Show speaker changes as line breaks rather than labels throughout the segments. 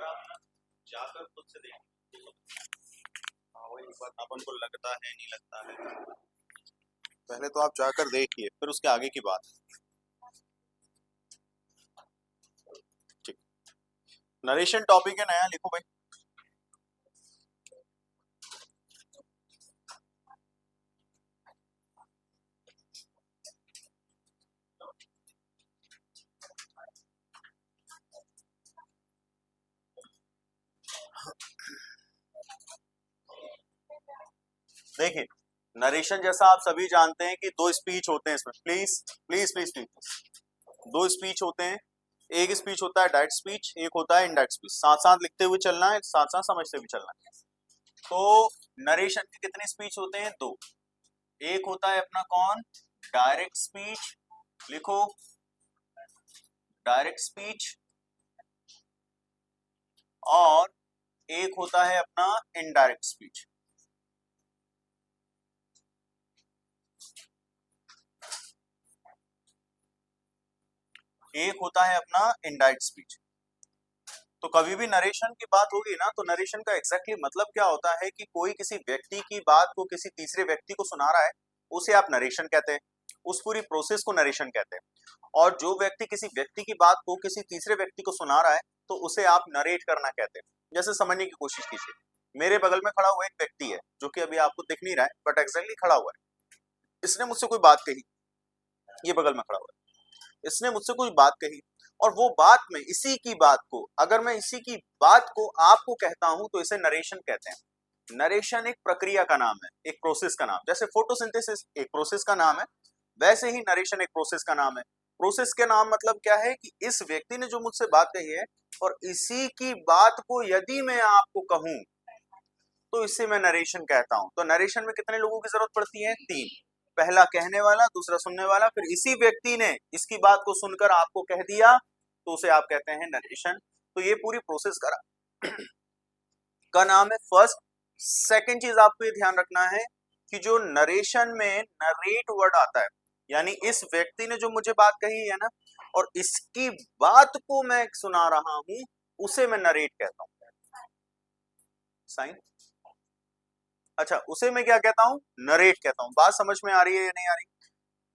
बार आप जाकर खुद से देखें। हाँ, वही बात अपन को लगता है नहीं लगता है, पहले तो आप जाकर देखिए फिर उसके आगे की बात है। ठीक, नरेशन टॉपिक है नया, लिखो भाई। देखिए, नरेशन जैसा आप सभी जानते हैं कि दो स्पीच होते हैं इसमें। प्लीज प्लीज प्लीज प्लीज, दो स्पीच होते हैं। एक स्पीच होता है डायरेक्ट स्पीच, एक होता है इनडायरेक्ट स्पीच। साथ साथ लिखते हुए चलना है, साथ साथ समझते हुए चलना है। तो नरेशन के कितने स्पीच होते हैं? दो। एक होता है अपना कौन? डायरेक्ट स्पीच, लिखो डायरेक्ट स्पीच। और एक होता है अपना इनडायरेक्ट स्पीच। एक होता है अपना इनडायरेक्ट स्पीच। तो कभी भी नरेशन की बात होगी ना, तो नरेशन का एग्जैक्टली मतलब क्या होता है कि कोई किसी व्यक्ति की बात को किसी तीसरे व्यक्ति को सुना रहा है, उसे आप नरेशन कहते हैं। उस पूरी प्रोसेस को नरेशन कहते हैं। और जो व्यक्ति किसी व्यक्ति की बात को किसी तीसरे व्यक्ति को सुना रहा है, तो उसे आप नरेट करना कहते हैं। जैसे समझने की कोशिश कीजिए, मेरे बगल में खड़ा हुआ एक व्यक्ति है जो कि अभी आपको दिख नहीं रहा है, बट एग्जैक्टली खड़ा हुआ है। इसने मुझसे कोई बात कही, ये बगल में खड़ा हुआ है, इसने मुझसे कोई बात कही, और वो बात में इसी की बात को, अगर मैं इसी की बात को आपको कहता हूं, तो इसे नरेशन कहते हैं। नरेशन एक प्रक्रिया का नाम है, एक प्रोसेस का नाम। जैसे फोटोसिंथेसिस एक प्रोसेस का नाम है, वैसे ही नरेशन एक प्रोसेस का नाम है। प्रोसेस के नाम मतलब क्या है कि इस व्यक्ति ने जो मुझसे बात कही है, और इसी की बात को यदि मैं आपको कहूं, तो इससे मैं नरेशन कहता हूं। तो नरेशन में कितने लोगों की जरूरत पड़ती है? तीन। पहला कहने वाला, दूसरा सुनने वाला, फिर इसी व्यक्ति ने इसकी बात को सुनकर आपको कह दिया, तो उसे आप कहते हैं नरेशन। तो ये पूरी प्रोसेस का नाम है फर्स्ट। सेकंड चीज आपको ये ध्यान रखना है कि जो नरेशन में नरेट वर्ड आता है, यानी इस व्यक्ति ने जो मुझे बात कही है ना, और इसकी बात को मैं सुना रहा हूं, उसे मैं नरेट कहता हूं। साइन। अच्छा, उसे मैं क्या कहता हूं? नरेट कहता हूं। बात समझ में आ रही है या नहीं आ रही?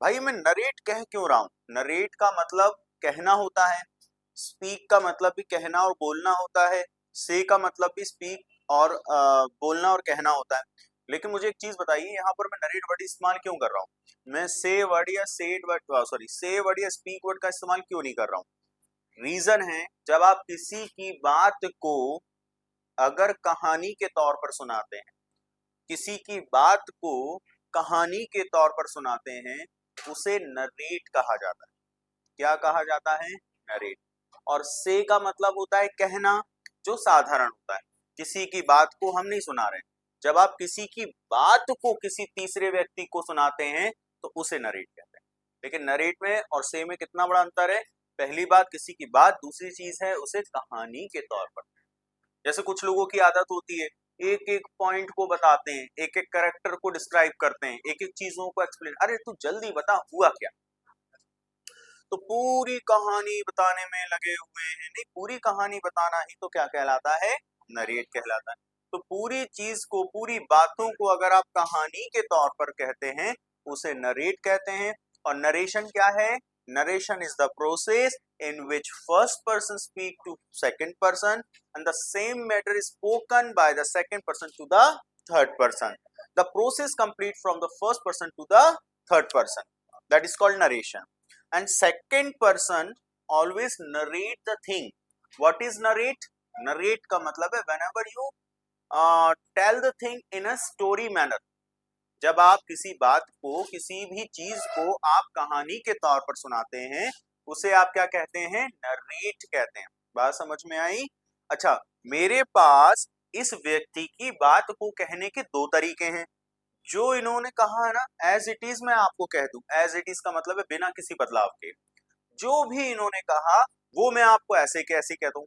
भाई मैं नरेट कह क्यों रहा हूं? नरेट का मतलब कहना होता है, स्पीक का मतलब भी कहना और बोलना होता है, से का मतलब भी स्पीक और बोलना और कहना होता है। लेकिन मुझे एक चीज बताइए, यहाँ पर मैं नरेट वर्ड इस्तेमाल क्यों कर रहा हूँ? मैं से वर्ड या सेड वर्ड, सॉरी, से वर्ड या स्पीक वर्ड का इस्तेमाल क्यों नहीं कर रहा हूँ? रीजन है, जब आप किसी की बात को अगर कहानी के तौर पर सुनाते हैं, किसी की बात को कहानी के तौर पर सुनाते हैं, उसे नरेट कहा जाता है। क्या कहा जाता है? नरेट। और से का मतलब होता है कहना, जो साधारण होता है। किसी की बात को हम नहीं सुना रहे। जब आप किसी की बात को किसी तीसरे व्यक्ति को सुनाते हैं, तो उसे नरेट कहते हैं। लेकिन नरेट में और से में कितना बड़ा अंतर है? पहली बात किसी की बात, दूसरी चीज है उसे कहानी के तौर पर। जैसे कुछ लोगों की आदत होती है, एक एक पॉइंट को बताते हैं, एक एक कैरेक्टर को डिस्क्राइब करते हैं, एक एक चीजों को एक्सप्लेन, अरे तू जल्दी बता हुआ क्या। तो पूरी कहानी बताने में लगे हुए हैं। नहीं, पूरी कहानी बताना ही तो क्या कहलाता है? नरेट कहलाता है। तो पूरी चीज को, पूरी बातों को अगर आप कहानी के तौर पर कहते हैं, उसे नरेट कहते हैं। और नरेशन क्या है? Narration is the process in which first person speak to second person and the same matter is spoken by the second person to the third person. The process complete from the first person to the third person. That is called narration. And second person always narrate the thing. What is narrate? Narrate का मतलब है whenever you tell the thing in a story manner. जब आप किसी बात को, किसी भी चीज को आप कहानी के तौर पर सुनाते हैं, उसे आप क्या कहते हैं? नरेट कहते हैं। बात समझ में आई? अच्छा, मेरे पास इस व्यक्ति की बात को कहने के दो तरीके हैं। जो इन्होंने कहा है ना, एज इट इज मैं आपको कह दूं। एज इट इज का मतलब है बिना किसी बदलाव के। जो भी इन्होंने कहा, वो मैं आपको ऐसे के ऐसे कह दूं।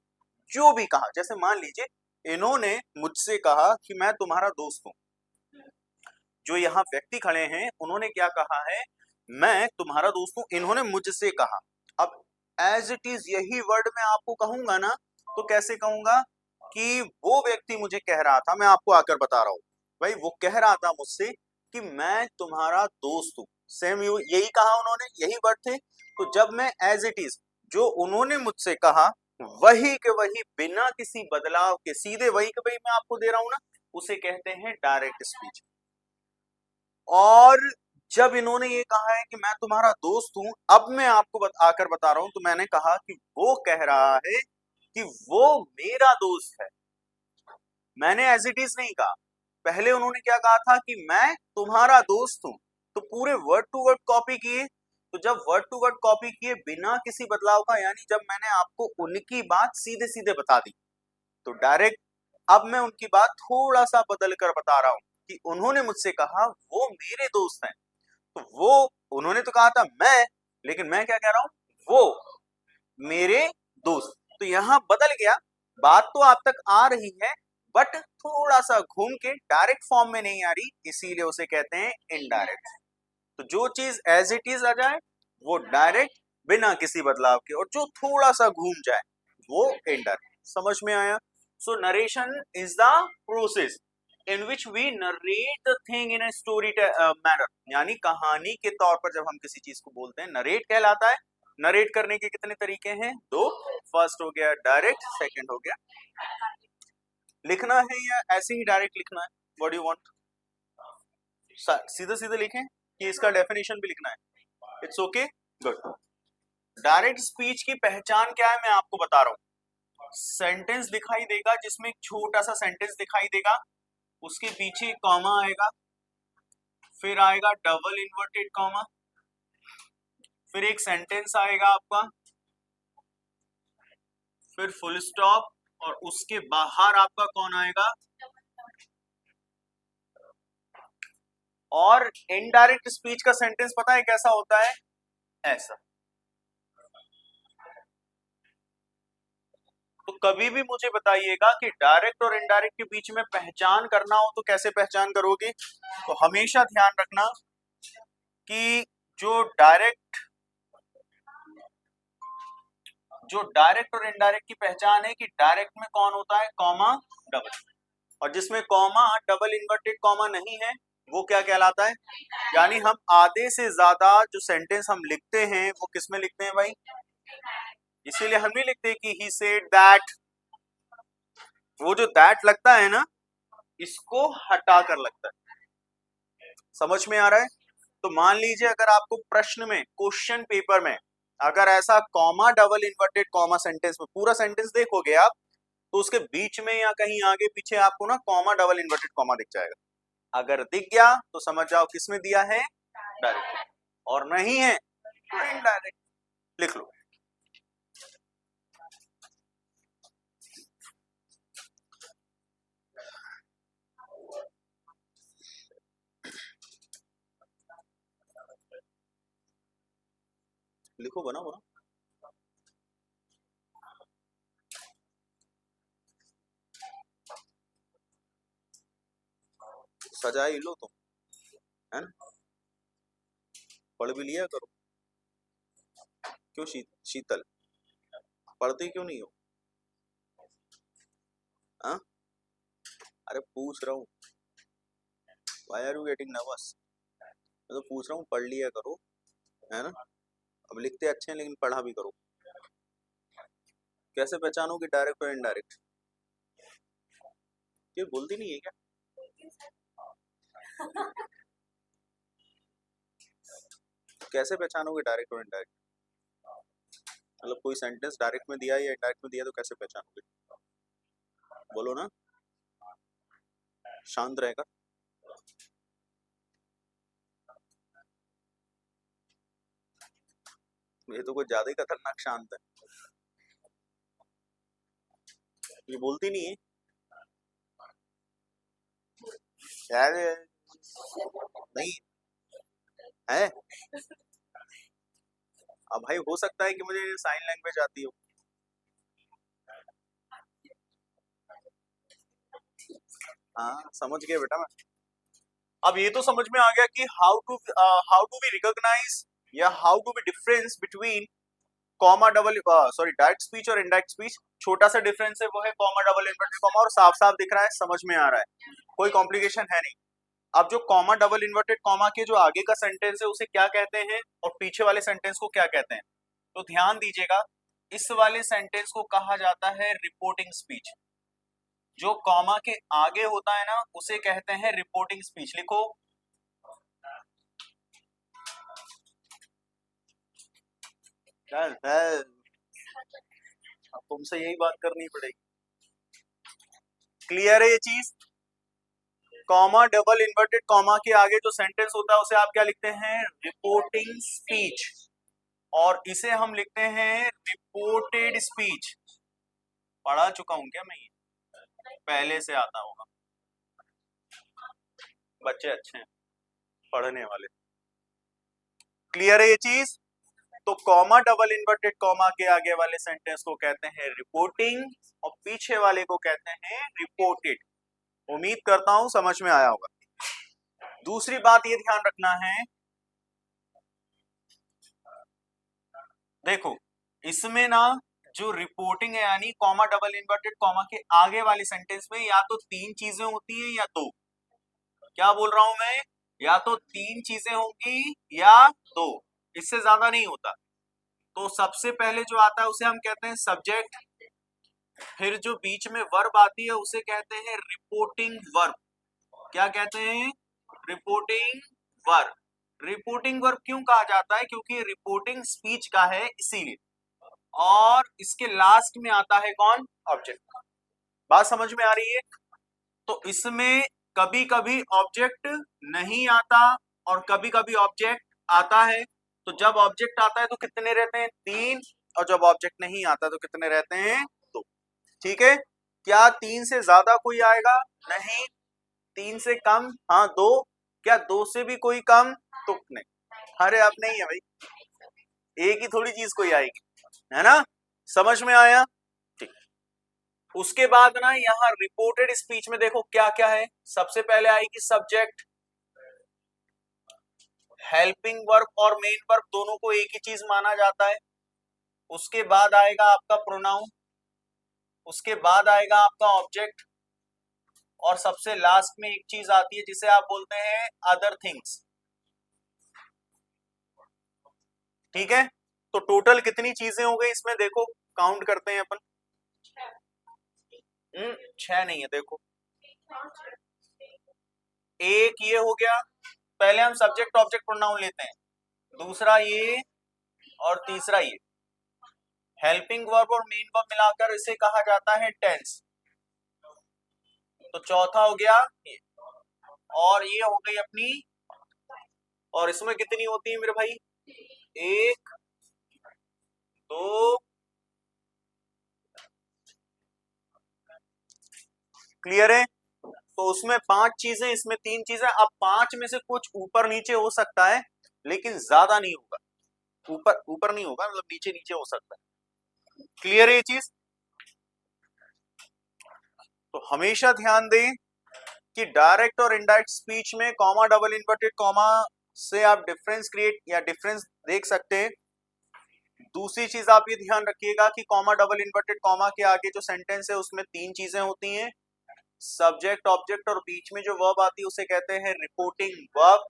जो भी कहा, जैसे मान लीजिए इन्होंने मुझसे कहा कि मैं तुम्हारा दोस्त हूं। जो यहाँ व्यक्ति खड़े हैं, उन्होंने क्या कहा है? मैं तुम्हारा दोस्त हूं, इन्होंने मुझसे कहा। अब एज इट इज यही वर्ड मैं आपको कहूंगा ना, तो कैसे कहूंगा कि वो व्यक्ति मुझे कह रहा था, मैं आपको आकर बता रहा हूं भाई, वो कह रहा था मुझसे कि मैं तुम्हारा दोस्त हूं। सेम यही कहा उन्होंने, यही वर्ड थे। तो जब मैं एज इट इज जो उन्होंने मुझसे कहा वही के वही बिना किसी बदलाव के सीधे वही के वही मैं आपको दे रहा हूं ना, उसे कहते हैं डायरेक्ट स्पीच। और जब इन्होंने ये कहा है कि मैं तुम्हारा दोस्त हूं, अब मैं आपको आकर बता रहा हूं, तो मैंने कहा कि वो कह रहा है कि वो मेरा दोस्त है। मैंने एज इट इज नहीं कहा। पहले उन्होंने क्या कहा था कि मैं तुम्हारा दोस्त हूं, तो पूरे वर्ड टू वर्ड कॉपी किए। तो जब वर्ड टू वर्ड कॉपी किए बिना किसी बदलाव का, यानी जब मैंने आपको उनकी बात सीधे सीधे बता दी, तो डायरेक्ट अब मैं उनकी बात थोड़ा सा बदल कर बता रहा हूं कि उन्होंने मुझसे कहा वो मेरे दोस्त हैं। तो वो उन्होंने तो कहा था मैं, लेकिन मैं क्या कह रहा हूं, वो मेरे दोस्त। तो यहां बदल गया, बात तो आप तक आ रही है बट थोड़ा सा घूम के डायरेक्ट फॉर्म में नहीं आ रही, इसीलिए उसे कहते हैं इनडायरेक्ट। तो जो चीज एज इट इज आ जाए वो डायरेक्ट बिना किसी बदलाव के, और जो थोड़ा सा घूम जाए वो इनडायरेक्ट। समझ में आया? So narration is the process in which we narrate the thing in a story manner, यानी कहानी के तौर पर जब हम किसी चीज को बोलते हैं नरेट कहलाता है। नरेट करने के कितने तरीके हैं? दो। फर्स्ट हो गया डायरेक्ट, सेकंड हो गया लिखना है, या ऐसे ही डायरेक्ट लिखना है? What do you want? सीधे सीधे लिखें कि इसका डेफिनेशन भी लिखना है? It's okay, good. Direct speech की पहचान क्या है मैं आपको बता रहा हूं। सेंटेंस दिखाई देगा जिसमें एक छोटा सा सेंटेंस दिखाई देगा, उसके पीछे कॉमा आएगा, फिर आएगा डबल इन्वर्टेड कॉमा, फिर एक सेंटेंस आएगा आपका, फिर फुल स्टॉप, और उसके बाहर आपका कौन आएगा? और इनडायरेक्ट स्पीच का सेंटेंस पता है कैसा होता है? ऐसा। तो कभी भी मुझे बताइएगा कि डायरेक्ट और इनडायरेक्ट के बीच में पहचान करना हो तो कैसे पहचान करोगे? तो हमेशा ध्यान रखना कि जो डायरेक्ट और इनडायरेक्ट की पहचान है कि डायरेक्ट में कौन होता है? Comma, double. और जिसमें कॉमा, डबल इन्वर्टेड कॉमा नहीं है, वो क्या कहलाता है? यानी हम आधे से ज्यादा जो सेंटेंस हम लिखते हैं वो किस में लिखते हैं भाई? इसीलिए हम नहीं लिखते कि ही सेड दैट। वो जो दैट लगता है ना, इसको हटा कर लगता है। समझ में आ रहा है? तो मान लीजिए अगर आपको प्रश्न में, क्वेश्चन पेपर में अगर ऐसा comma double inverted comma sentence में, पूरा सेंटेंस देखोगे आप, तो उसके बीच में या कहीं आगे पीछे आपको ना कॉमा डबल इन्वर्टेड कॉमा दिख जाएगा। अगर दिख गया तो समझ जाओ किस में दिया है? डायरेक्ट। और नहीं है तो इनडायरेक्ट। लिख लो। लिखो, बना बना। सजा ही लो तुम, है ना? पढ़ भी लिया करो। क्यों शीतल, पढ़ते क्यों नहीं हो? हाँ? अरे पूछ रहा हूँ, why are you getting nervous? मैं तो पूछ रहा हूँ, पढ़ लिया करो, है ना? अब लिखते अच्छे हैं लेकिन पढ़ा भी करो। कैसे पहचानोगे डायरेक्ट और इनडायरेक्ट? ये बोलती नहीं है क्या? कैसे पहचानोगे डायरेक्ट और इनडायरेक्ट? मतलब कोई सेंटेंस डायरेक्ट में दिया या इनडायरेक्ट में दिया तो कैसे पहचानोगे? बोलो ना, शांत रहेगा। ये तो कुछ ज्यादा ही खतरनाक शांत है। ये बोलती नहीं है यार, नहीं है। अब भाई हो सकता है कि मुझे साइन लैंग्वेज आती हो। हाँ समझ गया बेटा मैं। अब ये तो समझ में आ गया कि हाउ टू बी रिकॉग्नाइज या how to be difference between comma double direct speech और इनडायरेक्ट स्पीच छोटा सा डिफरेंस है, वो है कॉमा डबल इन्वर्टेड कॉमा, और साफ साफ दिख रहा है, समझ में आ रहा है, कोई कॉम्प्लिकेशन है नहीं। अब जो कॉमा डबल इन्वर्टेड कॉमा के जो आगे का सेंटेंस है उसे क्या कहते हैं और पीछे वाले सेंटेंस को क्या कहते हैं, तो ध्यान दीजिएगा, इस वाले सेंटेंस को कहा जाता है रिपोर्टिंग स्पीच। जो कॉमा के आगे होता है ना उसे कहते हैं रिपोर्टिंग स्पीच। लिखो, चल अब तुमसे यही बात करनी पड़ेगी। क्लियर है ये चीज? कॉमा डबल इन्वर्टेड कॉमा के आगे जो सेंटेंस होता है उसे आप क्या लिखते हैं, रिपोर्टिंग स्पीच, और इसे हम लिखते हैं रिपोर्टेड स्पीच। पढ़ा चुका हूं क्या मैं, ये पहले से आता होगा, बच्चे अच्छे हैं पढ़ने वाले। क्लियर है ये चीज? तो कॉमा डबल इन्वर्टेड कॉमा के आगे वाले सेंटेंस को कहते हैं रिपोर्टिंग और पीछे वाले को कहते हैं रिपोर्टेड। उम्मीद करता हूं समझ में आया होगा। दूसरी बात ये ध्यान रखना है, देखो इसमें ना जो रिपोर्टिंग है यानी कॉमा डबल इन्वर्टेड कॉमा के आगे वाले सेंटेंस में या तो तीन चीजें होती हैं या दो। क्या बोल रहा हूं मैं, या तो तीन चीजें होंगी या दो, इससे ज्यादा नहीं होता। तो सबसे पहले जो आता है उसे हम कहते हैं सब्जेक्ट, फिर जो बीच में वर्ब आती है उसे कहते हैं रिपोर्टिंग वर्ब। क्या कहते हैं, रिपोर्टिंग वर्ब। रिपोर्टिंग वर्ब क्यों कहा जाता है, क्योंकि रिपोर्टिंग स्पीच का है इसीलिए, और इसके लास्ट में आता है कौन, ऑब्जेक्ट। बात समझ में आ रही है? तो इसमें कभी कभी ऑब्जेक्ट नहीं आता और कभी कभी ऑब्जेक्ट आता है। तो जब ऑब्जेक्ट आता है तो कितने रहते हैं, तीन, और जब ऑब्जेक्ट नहीं आता तो कितने रहते हैं, दो। ठीक है, क्या तीन से ज्यादा कोई आएगा, नहीं। तीन से कम, हाँ दो। क्या दो से भी कोई कम, तो नहीं। अरे अब नहीं है भाई, एक ही थोड़ी चीज कोई आएगी, है ना, समझ में आया? ठीक। उसके बाद ना यहाँ रिपोर्टेड स्पीच में देखो क्या क्या है, सबसे पहले आएगी सब्जेक्ट, हेल्पिंग वर्ब और मेन वर्ब दोनों को एक ही चीज माना जाता है। उसके बाद आएगा आपका प्रोनाउन, उसके बाद आएगा आपका ऑब्जेक्ट, और सबसे लास्ट में एक चीज आती है जिसे आप बोलते हैं अदर थिंग्स। ठीक है, तो टोटल कितनी चीजें हो गई इसमें, देखो काउंट करते हैं अपन। छह नहीं है, देखो एक ये हो गया, पहले हम सब्जेक्ट ऑब्जेक्ट प्रोनाउन लेते हैं, दूसरा ये, और तीसरा ये। हेल्पिंग वर्ब और मेन वर्ब मिलाकर इसे कहा जाता है टेंस। तो चौथा हो गया ये, और ये हो गई अपनी, और इसमें कितनी होती है मेरे भाई, एक, दो, क्लियर है? तो उसमें पांच चीजें, इसमें तीन चीजें। अब पांच में से कुछ ऊपर नीचे हो सकता है लेकिन ज्यादा नहीं होगा, ऊपर ऊपर नहीं होगा, मतलब नीचे नीचे हो सकता है। क्लियर है ये चीज? तो हमेशा ध्यान दें कि डायरेक्ट और इनडायरेक्ट स्पीच में कॉमा डबल इन्वर्टेड कॉमा से आप डिफरेंस क्रिएट या डिफरेंस देख सकते हैं। दूसरी चीज आप ये ध्यान रखिएगा कि कॉमा डबल इन्वर्टेड कॉमा के आगे जो सेंटेंस है उसमें तीन चीजें होती हैं, सब्जेक्ट ऑब्जेक्ट और बीच में जो वर्ब आती है उसे कहते हैं रिपोर्टिंग वर्ब।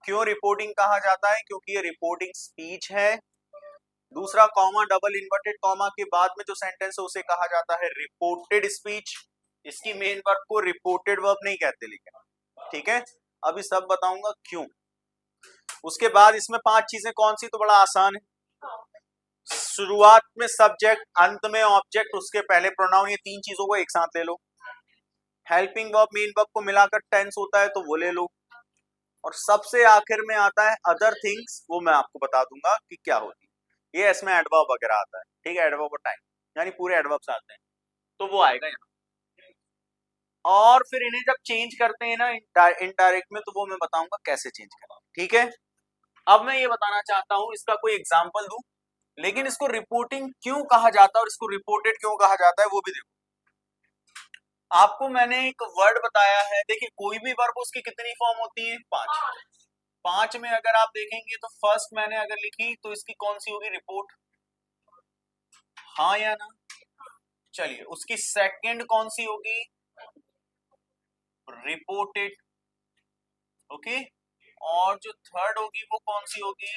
क्यों रिपोर्टिंग कहा जाता है, क्योंकि ये रिपोर्टिंग स्पीच है। दूसरा, कॉमा डबल इन्वर्टेड कॉमा के बाद में जो सेंटेंस है उसे कहा जाता है रिपोर्टेड स्पीच। इसकी मेन वर्ब को रिपोर्टेड वर्ब नहीं कहते लेकिन, ठीक है, अभी सब बताऊंगा क्यों। उसके बाद इसमें पांच चीजें कौन सी, तो बड़ा आसान है, शुरुआत में सब्जेक्ट, अंत में ऑब्जेक्ट, उसके पहले प्रोनाउन, ये तीन चीजों को एक साथ ले लो। हेल्पिंग वर्ब मेन वर्ब को मिलाकर टेंस होता है तो वो ले लो, और सबसे आखिर में आता है अदर थिंग्स, वो मैं आपको बता दूंगा कि क्या होती है। ये इसमें एडवर्ब वगैरह आता है, ठीक है, एडवर्ब और टाइम यानी पूरे एडवर्ब्स आते हैं, तो वो आएगा यहाँ। और फिर इन्हें जब चेंज करते हैं ना इनडायरेक्ट में, तो वो मैं बताऊंगा कैसे चेंज करना, ठीक है। अब मैं ये बताना चाहता हूं, इसका कोई एग्जांपल दूं, लेकिन इसको रिपोर्टिंग क्यों कहा जाता है और इसको रिपोर्टेड क्यों कहा जाता है वो भी देखो। आपको मैंने एक वर्ड बताया है, देखिए कोई भी वर्ब उसकी कितनी फॉर्म होती है, पांच। पांच में अगर आप देखेंगे तो फर्स्ट मैंने अगर लिखी तो इसकी कौन सी होगी, रिपोर्ट। हाँ या ना? चलिए, उसकी सेकंड कौन सी होगी? रिपोर्टेड। ओके, और जो थर्ड होगी वो कौन सी होगी?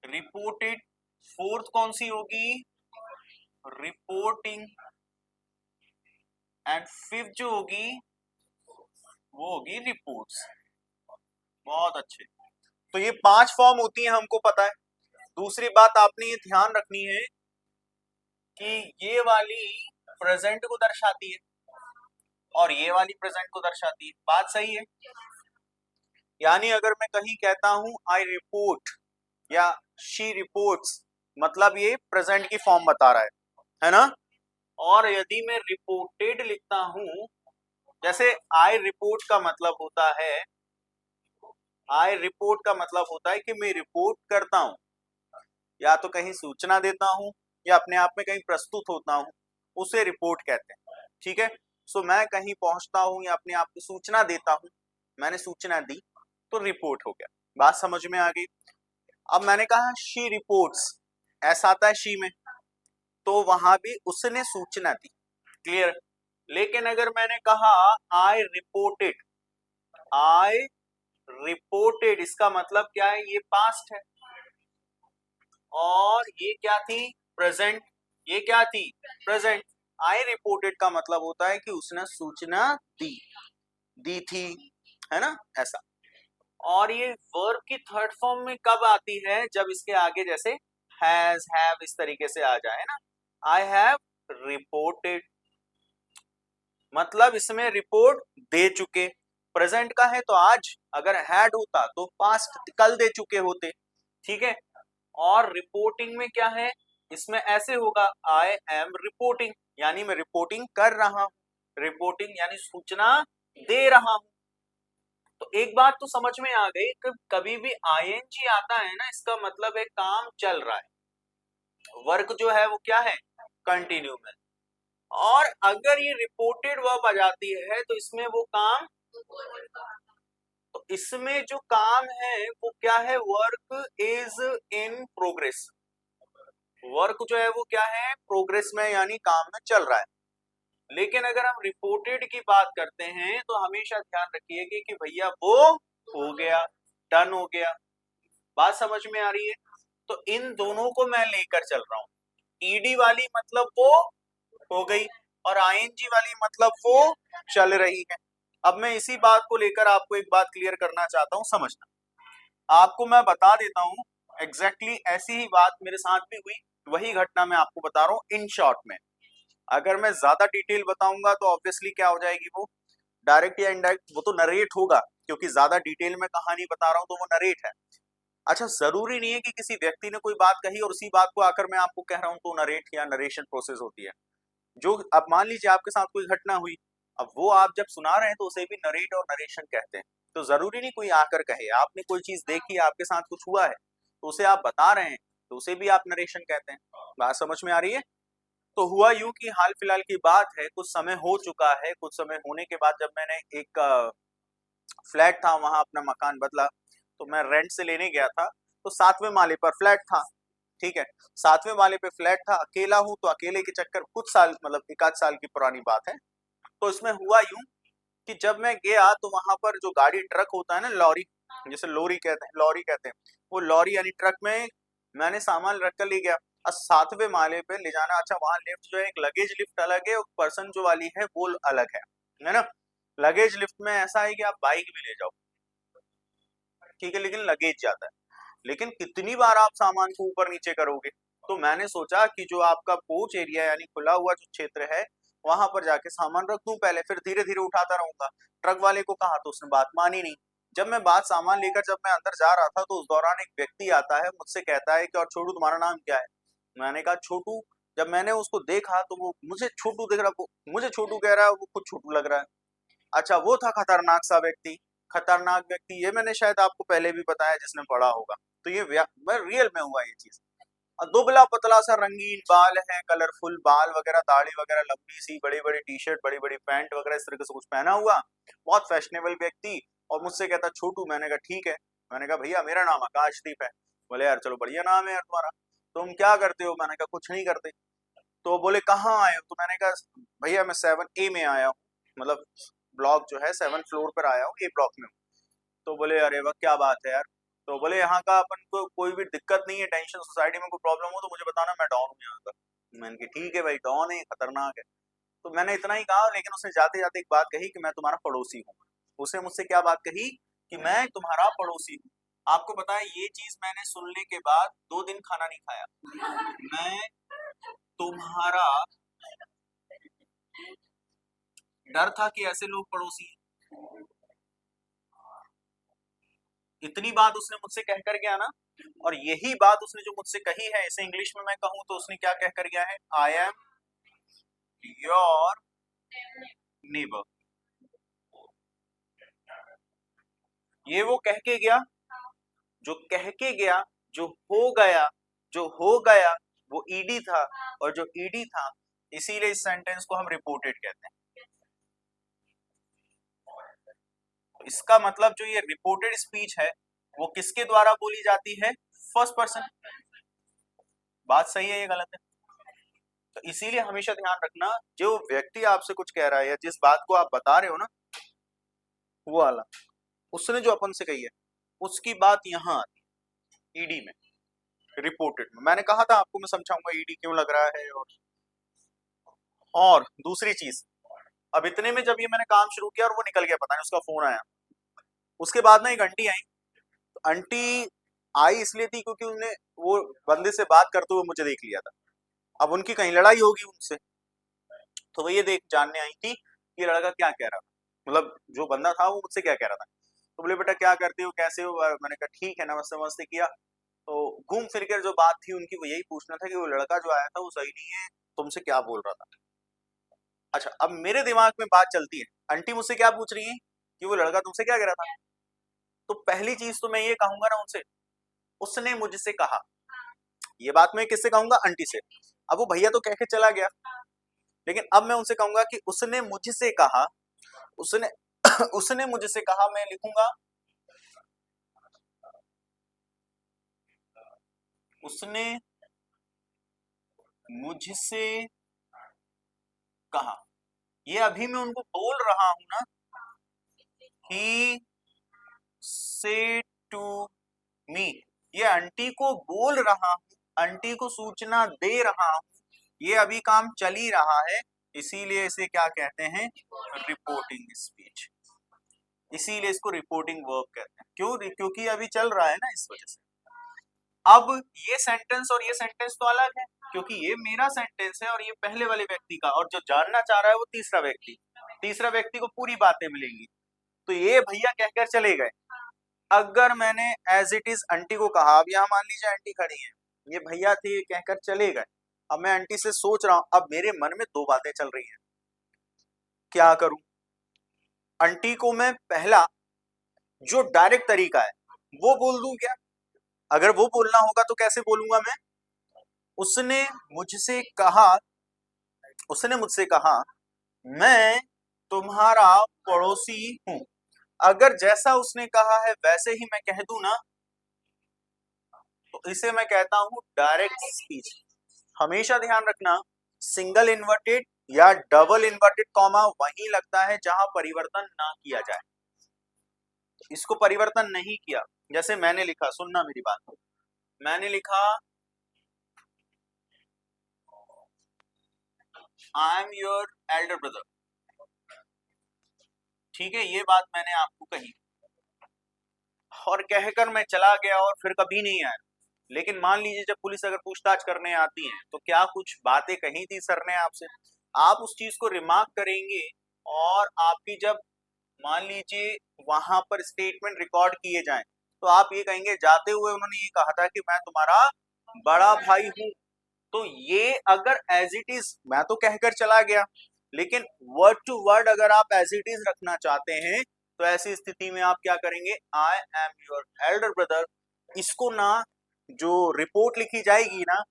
रिपोर्टेड। फोर्थ कौन सी होगी? रिपोर्टिंग। एंड फिफ्थ जो होगी वो होगी रिपोर्ट्स। बहुत अच्छे। तो ये 5 फॉर्म होती है, हमको पता है। दूसरी बात आपने ये ध्यान रखनी है कि ये वाली प्रेजेंट को दर्शाती है और ये वाली प्रेजेंट को दर्शाती है। बात सही है? यानी अगर मैं कहीं कहता हूं आई रिपोर्ट या शी रिपोर्ट्स, मतलब ये प्रेजेंट की फॉर्म बता रहा है ना? और यदि मैं रिपोर्टेड लिखता हूं, जैसे आई रिपोर्ट का मतलब होता है, आई रिपोर्ट का मतलब होता है कि मैं रिपोर्ट करता हूं, या तो कहीं सूचना देता हूं या अपने आप में कहीं प्रस्तुत होता हूं, उसे रिपोर्ट कहते हैं। ठीक है, सो मैं कहीं पहुंचता हूं या अपने आप को सूचना देता हूं, मैंने सूचना दी तो रिपोर्ट हो गया। बात समझ में आ गई? अब मैंने कहा शी रिपोर्ट्स, ऐसा आता है शी में, तो वहां भी उसने सूचना दी। क्लियर? लेकिन अगर मैंने कहा आई रिपोर्टेड, आई रिपोर्टेड, इसका मतलब क्या है? ये पास्ट है और ये क्या थी? प्रेजेंट। ये क्या थी? प्रेजेंट। आई रिपोर्टेड का मतलब होता है कि उसने सूचना दी थी, है ना? ऐसा। और ये वर्ब की थर्ड फॉर्म में कब आती है? जब इसके आगे जैसे हैज, हैव इस तरीके से आ जाए ना। आई हैव रिपोर्टेड, मतलब इसमें रिपोर्ट दे चुके। प्रेजेंट का है तो आज, अगर हैड होता तो पास्ट, कल दे चुके होते। ठीक है, और रिपोर्टिंग में क्या है? इसमें ऐसे होगा आई एम रिपोर्टिंग, यानी मैं रिपोर्टिंग कर रहा हूं। रिपोर्टिंग यानी सूचना दे रहा हूं। तो एक बात तो समझ में आ गई कि कभी भी आईएनजी आता है ना, इसका मतलब है काम चल रहा है, वर्क जो है वो क्या है? कंटिन्यू में। और अगर ये रिपोर्टेड वर्ब आ जाती है तो इसमें वो काम, तो इसमें जो काम है वो क्या है? Work is in progress. Work जो है वो क्या है? प्रोग्रेस में, यानी काम में चल रहा है। लेकिन अगर हम रिपोर्टेड की बात करते हैं तो हमेशा ध्यान रखिएगा कि भैया वो हो गया, डन हो गया। बात समझ में आ रही है? तो इन दोनों को मैं लेकर चल रहा हूं। ईडी वाली मतलब वो हो गई और आईएनजी वाली मतलब वो चल रही है। अब मैं इसी बात को लेकर आपको एक बात क्लियर करना चाहता हूं, समझना। आपको मैं बता देता हूं, एग्जैक्टली ऐसी ही बात मेरे साथ भी हुई, वही घटना मैं आपको बता रहा हूं इन शॉर्ट में। अगर मैं ज्यादा डिटेल बताऊंगा तो ऑब्वियसली क्या हो जाएगी, वो डायरेक्ट या इनडायरेक्ट वो तो नरेट होगा, क्योंकि ज्यादा डिटेल में कहानी बता रहा हूं तो वो नरेट है। अच्छा, जरूरी नहीं है कि किसी व्यक्ति ने कोई बात कही और उसी बात को आकर मैं आपको कह रहा हूं तो नरेट या नरेशन प्रोसेस होती है। जो अब मान लीजिए आपके साथ कोई घटना हुई, अब वो आप जब सुना रहे हैं तो उसे भी नरेट और नरेशन कहते हैं। तो जरूरी नहीं कोई आकर कहे, आपने कोई चीज देखी, आपके साथ कुछ हुआ है तो उसे आप बता रहे हैं तो उसे भी आप नरेशन कहते हैं। बात समझ में आ रही है? तो हुआ यूं कि हाल फिलहाल की बात है, कुछ समय हो चुका है, कुछ समय होने के बाद जब मैंने एक फ्लैट था वहां अपना मकान बदला, तो मैं रेंट से लेने गया था, तो 7वें माले पर फ्लैट था। ठीक है, 7वें माले पे फ्लैट था, अकेला हूं, तो अकेले के चक्कर कुछ साल, मतलब एक आध साल की पुरानी बात है। तो इसमें हुआ यूं कि जब मैं गया तो वहां पर जो गाड़ी ट्रक होता है ना, लॉरी, जैसे लोरी कहते हैं, लॉरी कहते हैं, वो लॉरी यानी ट्रक में मैंने सामान रख कर ले गया। और 7वें माले पे ले जाना, अच्छा वहां लिफ्ट जो है, एक लगेज लिफ्ट अलग है और पर्सन जो वाली है वो अलग है ना? लगेज लिफ्ट में ऐसा है कि आप बाइक भी ले जाओ, ठीक है, लेकिन लगेज जाता है। लेकिन कितनी बार आप सामान को ऊपर नीचे करोगे? तो मैंने सोचा कि जो आपका कोच एरिया यानी खुला हुआ जो क्षेत्र है, वहां पर जाके सामान रख दूं पहले, फिर धीरे धीरे उठाता रहूंगा। ट्रक वाले को कहा तो उसने बात मानी नहीं। जब मैं बात सामान लेकर जब मैं अंदर जा रहा था तो उस दौरान एक व्यक्ति आता है, मुझसे कहता है कि और छोटू तुम्हारा नाम क्या है? मैंने कहा छोटू। जब मैंने उसको देखा तो वो मुझे छोटू देख रहा, वो मुझे छोटू कह रहा है, वो खुद छोटू लग रहा है। अच्छा, वो था खतरनाक सा व्यक्ति। खतरनाक व्यक्ति, ये मैंने शायद आपको पहले भी बताया जिसने पढ़ा होगा। तो ये मैं रियल में हुआ ये चीज। और दुबला पतला सा, रंगीन बाल है, कलरफुल बाल वगैरह, दाढ़ी वगैरह लंबी सी, बड़ी बड़ी टी शर्ट, बड़ी बड़ी पैंट वगैरह, इस तरीके से कुछ पहना हुआ, बहुत फैशनेबल व्यक्ति। और मुझसे कहता छोटू। मैंने कहा ठीक है। मैंने कहा भैया मेरा नाम आकाशदीप है। बोले यार चलो बढ़िया नाम है यार तुम्हारा। तुम क्या करते हो? मैंने कहा कुछ नहीं करते। तो बोले कहाँ आए हो? तो मैंने कहा भैया मैं 7A में आया हूँ, मतलब ब्लॉक जो है 7th फ्लोर पर आया हूँ, A ब्लॉक में हूँ। तो बोले अरे वाह क्या बात है यार। तो बोले यहाँ का अपन को कोई भी दिक्कत नहीं है, टेंशन, सोसाइटी में कोई प्रॉब्लम हो तो मुझे बताना, मैं डॉन हूँ यहाँ का। मैंने कहा ठीक है भाई, डॉन है, खतरनाक है। तो मैंने इतना ही कहा, लेकिन उसने जाते जाते एक बात कही कि मैं तुम्हारा पड़ोसी हूँ। उसने मुझसे क्या बात कही कि मैं तुम्हारा पड़ोसी हूँ। आपको पता है ये चीज मैंने सुनने के बाद 2 दिन खाना नहीं खाया। मैं तुम्हारा, डर था कि ऐसे लोग पड़ोसी हैं। इतनी बात उसने मुझसे कहकर गया ना, और यही बात उसने जो मुझसे कही है, इसे इंग्लिश में मैं कहूं तो उसने क्या कहकर गया है, आई एम योर नेबर। ये वो कह के गया, जो कह के गया, जो हो गया, जो हो गया वो ईडी था, और जो ईडी था, इसीलिए इस सेंटेंस को हम रिपोर्टेड कहते हैं। इसका मतलब जो ये रिपोर्टेड स्पीच है वो किसके द्वारा बोली जाती है, फर्स्ट पर्सन। बात सही है, ये गलत है? तो इसीलिए हमेशा ध्यान रखना, जो व्यक्ति आपसे कुछ कह रहा है या जिस बात को आप बता रहे हो ना, वो वाला, उसने जो अपन से कही है उसकी बात यहाँ आती ईडी में, रिपोर्टेड में। मैंने कहा था आपको, मैं समझाऊंगा ईडी क्यों लग रहा है। और दूसरी चीज, अब इतने में जब ये मैंने काम शुरू किया और वो निकल गया, पता नहीं उसका फोन आया। उसके बाद ना एक आंटी आई। तो आंटी आई इसलिए थी क्योंकि उन्हें वो बंदे से बात करते हुए मुझे देख लिया था। अब उनकी कहीं लड़ाई होगी उनसे, तो वो ये देख जानने आई थी कि लड़का क्या कह रहा था, मतलब जो बंदा था वो मुझसे क्या कह रहा था। तो बोले बेटा क्या करते हो, कैसे हो? मैंने कहा ठीक है, नमस्ते नमस्ते किया। तो घूम फिर कर जो बात थी उनकी, वो यही पूछना था कि वो लड़का जो आया था वो सही नहीं है, तुमसे क्या बोल रहा था। अच्छा, अब मेरे दिमाग में बात चलती है, आंटी मुझसे क्या पूछ रही है कि वो लड़का तुमसे क्या कह रहा था। तो पहली चीज तो मैं ये कहूंगा ना उनसे, उसने मुझसे कहा। ये बात मैं किससे कहूंगा, आंटी से। अब वो भैया तो कह के चला गया, लेकिन अब मैं उनसे कहूंगा कि उसने मुझसे कहा, उसने उसने मुझसे कहा। मैं लिखूंगा उसने मुझसे कहा। ये अभी मैं उनको बोल रहा हूं ना, ही से टू मी, ये आंटी को बोल रहा हूं, आंटी को सूचना दे रहा हूं, ये अभी काम चल ही रहा है। इसीलिए इसे क्या कहते हैं, रिपोर्टिंग स्पीच। इसीलिए इसको रिपोर्टिंग वर्ब कहते हैं। क्यों? क्योंकि अभी चल रहा है ना, इस वजह से। अब ये सेंटेंस और ये सेंटेंस तो अलग है, क्योंकि ये मेरा सेंटेंस है और ये पहले वाले व्यक्ति का, और जो जानना चाह रहा है वो तीसरा व्यक्ति। तीसरा व्यक्ति को पूरी बातें मिलेंगी। तो ये भैया कहकर चले गए। अगर मैंने एज इट इज आंटी को कहा, अब यहाँ मान लीजिए आंटी खड़ी है, ये भैया थे, ये कहकर चले गए। अब मैं आंटी से सोच रहा हूं, अब मेरे मन में दो बातें चल रही हैं, क्या करूं। आंटी को मैं पहला जो डायरेक्ट तरीका है वो बोल दूं क्या? अगर वो बोलना होगा तो कैसे बोलूंगा मैं? उसने मुझसे कहा, उसने मुझसे कहा मैं तुम्हारा पड़ोसी हूं। अगर जैसा उसने कहा है वैसे ही मैं कह दूं ना, तो इसे मैं कहता हूं डायरेक्ट स्पीच। हमेशा ध्यान रखना, सिंगल इन्वर्टेड या डबल इन्वर्टेड कॉमा वहीं लगता है जहां परिवर्तन ना किया जाए। इसको परिवर्तन नहीं किया, जैसे मैंने लिखा, सुनना मेरी बात, मैंने लिखा I am your Elder brother. ठीक है, ये बात मैंने आपको कही और कहकर मैं चला गया और फिर कभी नहीं आया। लेकिन मान लीजिए जब पुलिस अगर पूछताछ करने आती है तो क्या कुछ बातें कही थी सर ने आपसे, आप उस चीज को रिमार्क करेंगे। और आपकी जब मान लीजिए वहां पर स्टेटमेंट रिकॉर्ड किए जाएं, तो आप ये कहेंगे जाते हुए उन्होंने ये कहा था कि मैं तुम्हारा बड़ा भाई हूं। तो ये अगर एज इट इज, मैं तो कहकर चला गया, लेकिन वर्ड टू वर्ड अगर आप एज इट इज रखना चाहते हैं तो ऐसी स्थिति में आप क्या करेंगे, I am your Elder brother. इसको ना, जो रिपोर्ट लिखी जाएगी ना,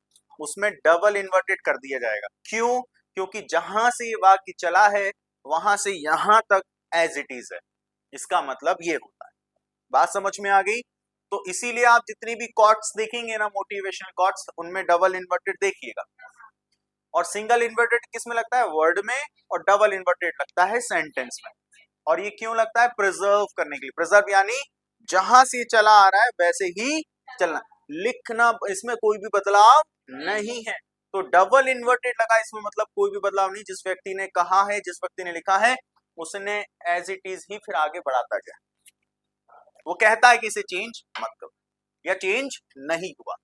उसमें डबल इन्वर्टेड कर दिया जाएगा। क्यों? क्योंकि जहां से ये वाक्य चला है वहां से यहां तक एज इट इज है। इसका मतलब ये होता है। बात समझ में आ गई? तो इसीलिए आप जितनी भी कॉट्स देखेंगे ना मोटिवेशनल कॉट्स, उनमें डबल इन्वर्टेड देखिएगा। और सिंगल इन्वर्टेड किस में लगता है? वर्ड में। और डबल इन्वर्टेड लगता है सेंटेंस में। और ये क्यों लगता है? प्रिजर्व करने के लिए। प्रिजर्व यानी जहां से चला आ रहा है वैसे ही चलना, लिखना, इसमें कोई भी बदलाव नहीं है। तो डबल इन्वर्टेड लगा, इसमें मतलब कोई भी बदलाव नहीं। जिस व्यक्ति ने कहा है, जिस व्यक्ति ने लिखा है, उसने एज इट इज ही फिर आगे बढ़ाता गया। वो कहता है कि इसे चेंज मत करो या चेंज नहीं हुआ।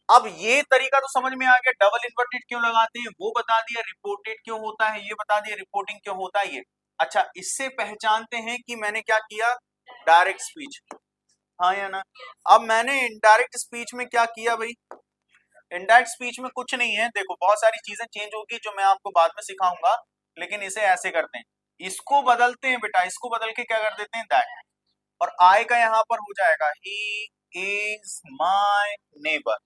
अब ये तरीका तो समझ में आ गया, डबल इन्वर्टेड क्यों लगाते हैं वो बता दिया, रिपोर्टेड क्यों होता है ये बता दिया, रिपोर्टिंग क्यों होता है ये। अच्छा, इससे पहचानते हैं कि मैंने क्या किया? डायरेक्ट स्पीच, हाँ या ना? अब मैंने इनडायरेक्ट स्पीच में क्या किया भाई? इनडायरेक्ट स्पीच में कुछ नहीं है, देखो बहुत सारी चीजें चेंज होगी जो मैं आपको बाद में सिखाऊंगा, लेकिन इसे ऐसे करते हैं, इसको बदलते हैं बेटा, इसको बदल के क्या कर देते हैं? दैट। और आई का यहां पर हो जाएगा ही इज माई नेबर।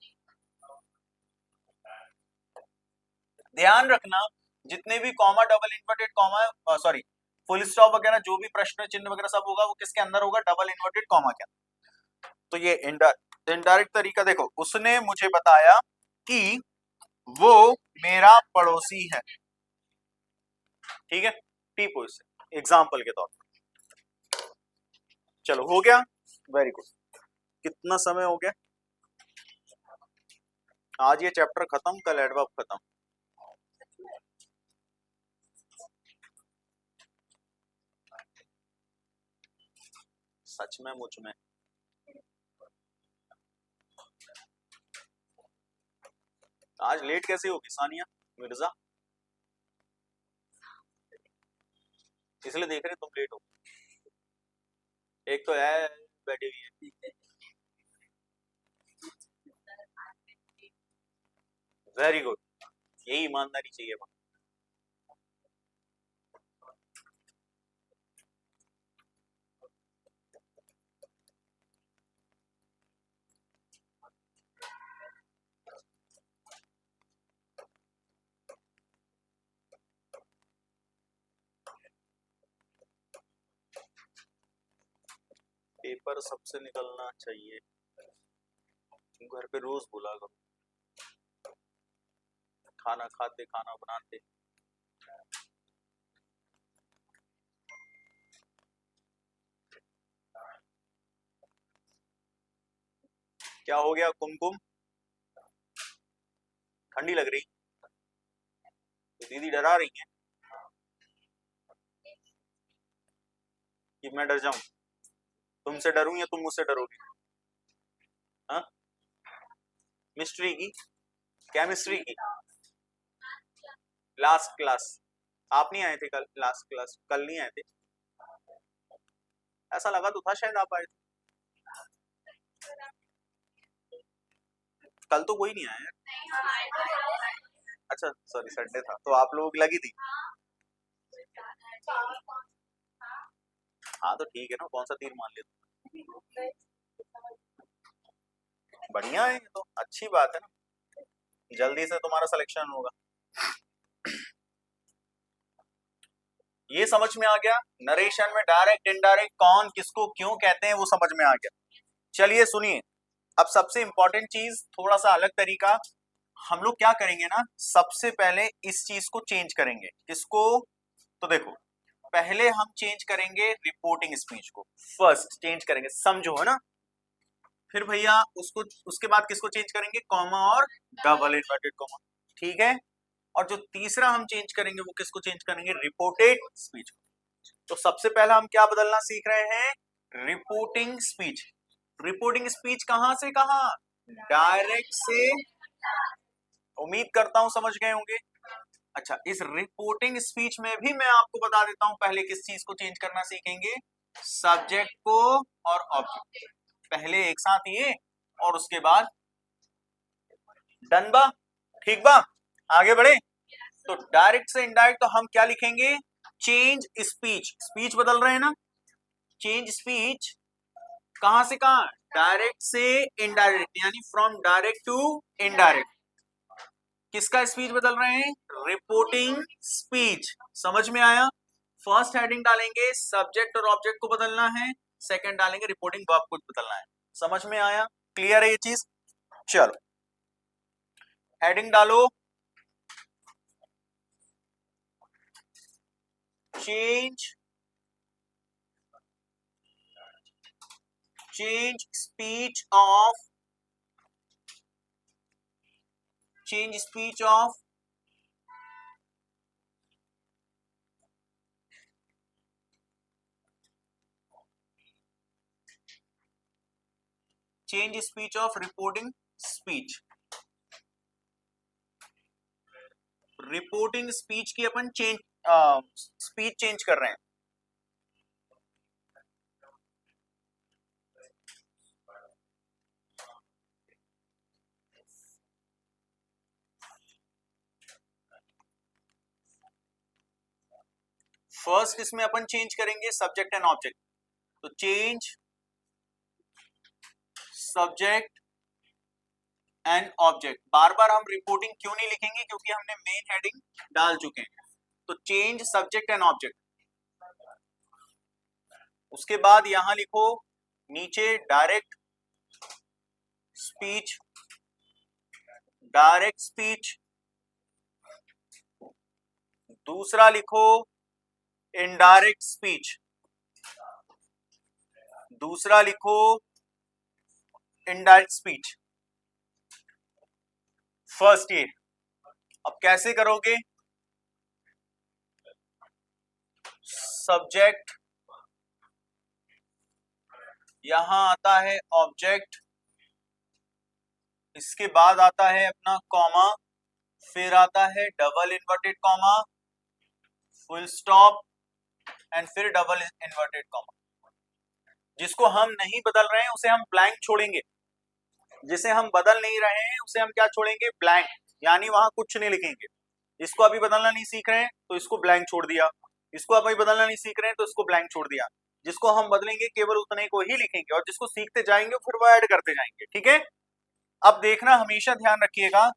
ध्यान रखना, जितने भी comma, double inverted comma, sorry full stop वगैरह, जो भी प्रश्न चिन्ह वगैरह सब होगा वो किसके अंदर होगा? डबल इन्वर्टेड कॉमा के अंदर। तो ये इनडायरेक्ट तरीका देखो, उसने मुझे बताया कि वो मेरा पड़ोसी है, ठीक है, टी पोजिशन एग्जाम्पल के तौर पर। चलो हो गया, वेरी गुड। कितना समय हो गया? आज ये चैप्टर खत्म, कल एडवर्ब खत्म। सच में मुझ में आज लेट कैसे होगी सानिया मिर्जा? इसलिए देख रहे तुम लेट हो। एक तो है बैठी हुई है। वेरी गुड, यही ईमानदारी चाहिए। पेपर सबसे निकलना चाहिए, घर पे रोज बोला करो, खाना खाते खाना बनाते। क्या हो गया कुमकुम? ठंडी लग रही? तो दीदी डरा रही है कि मैं डर जाऊं? तुमसे डरूं या तुम मुझसे डरोगी? हाँ, मिस्ट्री की, केमिस्ट्री की लास्ट क्लास। आप नहीं आए थे कल लास्ट क्लास? कल नहीं आए थे, ऐसा लगा तो था शायद आप आए थे। कल तो कोई नहीं आया। अच्छा सॉरी, संडे था तो आप लोग लगी थी। हाँ तो ठीक है ना, कौन सा तीर मान लिया? बढ़िया है, तो अच्छी बात है ना, जल्दी से तुम्हारा सिलेक्शन होगा। ये समझ में आ गया, नरेशन में डायरेक्ट इनडायरेक्ट कौन किसको क्यों कहते हैं वो समझ में आ गया। चलिए सुनिए, अब सबसे इंपॉर्टेंट चीज, थोड़ा सा अलग तरीका, हम लोग क्या करेंगे ना, सबसे पहले इस चीज को चेंज करेंगे। किसको? तो देखो, पहले हम चेंज करेंगे रिपोर्टिंग स्पीच को, फर्स्ट चेंज करेंगे, समझो है ना। फिर भैया उसको, उसके बाद किसको चेंज करेंगे? कॉमा और डबल इन्वर्टेड कॉमा, ठीक है। और जो तीसरा हम चेंज करेंगे वो किसको चेंज करेंगे? Reported speech. तो सबसे पहला हम क्या बदलना सीख रहे हैं? Reporting speech. रिपोर्टिंग स्पीच कहां से कहां? डायरेक्ट से, उम्मीद करता हूं समझ गए होंगे। अच्छा, इस रिपोर्टिंग स्पीच में भी मैं आपको बता देता हूं, पहले किस चीज को चेंज करना सीखेंगे? सब्जेक्ट को और ऑब्जेक्ट, पहले एक साथ ये और उसके बाद डन बा, ठीक बा, आगे बढ़े। तो डायरेक्ट से इनडायरेक्ट तो हम क्या लिखेंगे? चेंज स्पीच, स्पीच बदल रहे हैं ना, चेंज स्पीच कहां से कहां? डायरेक्ट से इनडायरेक्ट, यानी फ्रॉम डायरेक्ट टू इनडायरेक्ट। किसका स्पीच बदल रहे हैं? रिपोर्टिंग स्पीच, समझ में आया। फर्स्ट हेडिंग डालेंगे सब्जेक्ट और ऑब्जेक्ट को बदलना है, सेकंड डालेंगे रिपोर्टिंग वर्ब को बदलना है। समझ में आया? क्लियर है ये चीज? चलो हेडिंग डालो, change speech of reporting speech. Reporting speech की अपन स्पीच चेंज कर रहे हैं। फर्स्ट इसमें अपन चेंज करेंगे सब्जेक्ट एंड ऑब्जेक्ट। तो चेंज सब्जेक्ट एंड ऑब्जेक्ट। बार बार हम रिपोर्टिंग क्यों नहीं लिखेंगे, क्योंकि हमने मेन हेडिंग डाल चुके हैं। तो चेंज सब्जेक्ट एंड ऑब्जेक्ट। उसके बाद यहां लिखो नीचे डायरेक्ट स्पीच, दूसरा लिखो इनडायरेक्ट स्पीच, फर्स्ट ये। अब कैसे करोगे? सब्जेक्ट, यहां आता है ऑब्जेक्ट, इसके बाद आता है अपना कॉमा, फिर आता है double inverted comma, full stop and फिर डबल इन्वर्टेड कॉमा। जिसको हम नहीं बदल रहे हैं उसे हम ब्लैंक छोड़ेंगे, जिसे हम बदल नहीं रहे हैं उसे हम क्या छोड़ेंगे? ब्लैंक, यानी वहां कुछ नहीं लिखेंगे। इसको अभी बदलना नहीं सीख रहे हैं तो इसको ब्लैंक छोड़ दिया, इसको अभी बदलना नहीं सीख रहे हैं तो इसको ब्लैंक छोड़ दिया। जिसको हम बदलेंगे केवल उतने को ही लिखेंगे, और जिसको सीखते जाएंगे फिर वो ऐड करते जाएंगे। ठीक है? अब देखना, हमेशा ध्यान रखिएगा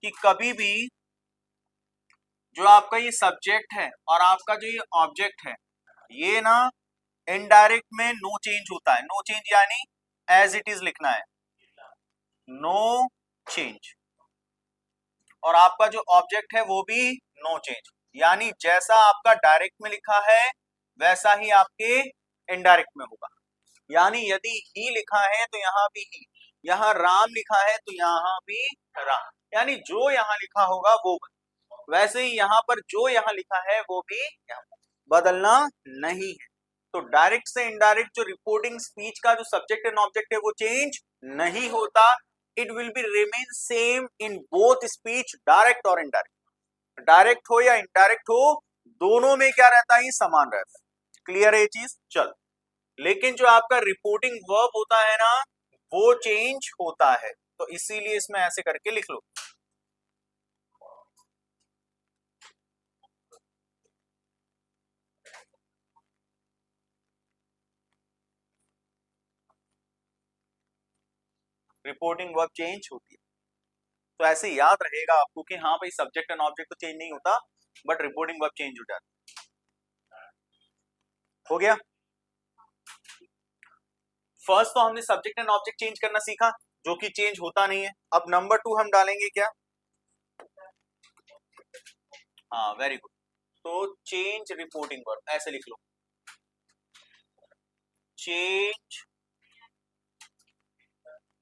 कि कभी भी जो आपका ये सब्जेक्ट है और आपका जो ये ऑब्जेक्ट है, ये ना इनडायरेक्ट में नो चेंज होता है। नो चेंज यानी एज इट इज लिखना है, नो चेंज। और आपका जो ऑब्जेक्ट है वो भी नो चेंज, यानी जैसा आपका डायरेक्ट में लिखा है वैसा ही आपके इनडायरेक्ट में होगा। यानी यदि ही लिखा है तो यहाँ भी ही, यहाँ राम लिखा है तो यहाँ भी राम, यानी जो यहाँ लिखा होगा वो, वैसे ही यहाँ पर जो यहाँ लिखा है वो भी यहाँ बदलना नहीं है। तो डायरेक्ट से इनडायरेक्ट जो रिपोर्टिंग स्पीच का जो सब्जेक्ट एंड ऑब्जेक्ट है वो चेंज नहीं होता। It will be remain same in both speech, direct और इनडायरेक्ट। डायरेक्ट हो या इनडायरेक्ट हो, दोनों में क्या रहता है? समान रहता है। क्लियर है ये चीज? चल, लेकिन जो आपका रिपोर्टिंग वर्ब होता है ना, वो चेंज होता है। तो इसीलिए इसमें ऐसे करके लिख लो। रिपोर्टिंग वर्ब चेंज होती है। तो ऐसे याद रहेगा आपको कि हाँ भाई, सब्जेक्ट एंड ऑब्जेक्ट तो चेंज नहीं होता, बट रिपोर्टिंग वर्ब चेंज हो जाती। हो गया? फर्स्ट तो हमने सब्जेक्ट एंड ऑब्जेक्ट चेंज करना सीखा, जो कि चेंज होता नहीं है। अब नंबर 2 हम डालेंगे क्या? हाँ, वेरी गुड। तो चेंज रिपोर्टिंग वर्ब, ऐसे लिख लो, चेंज।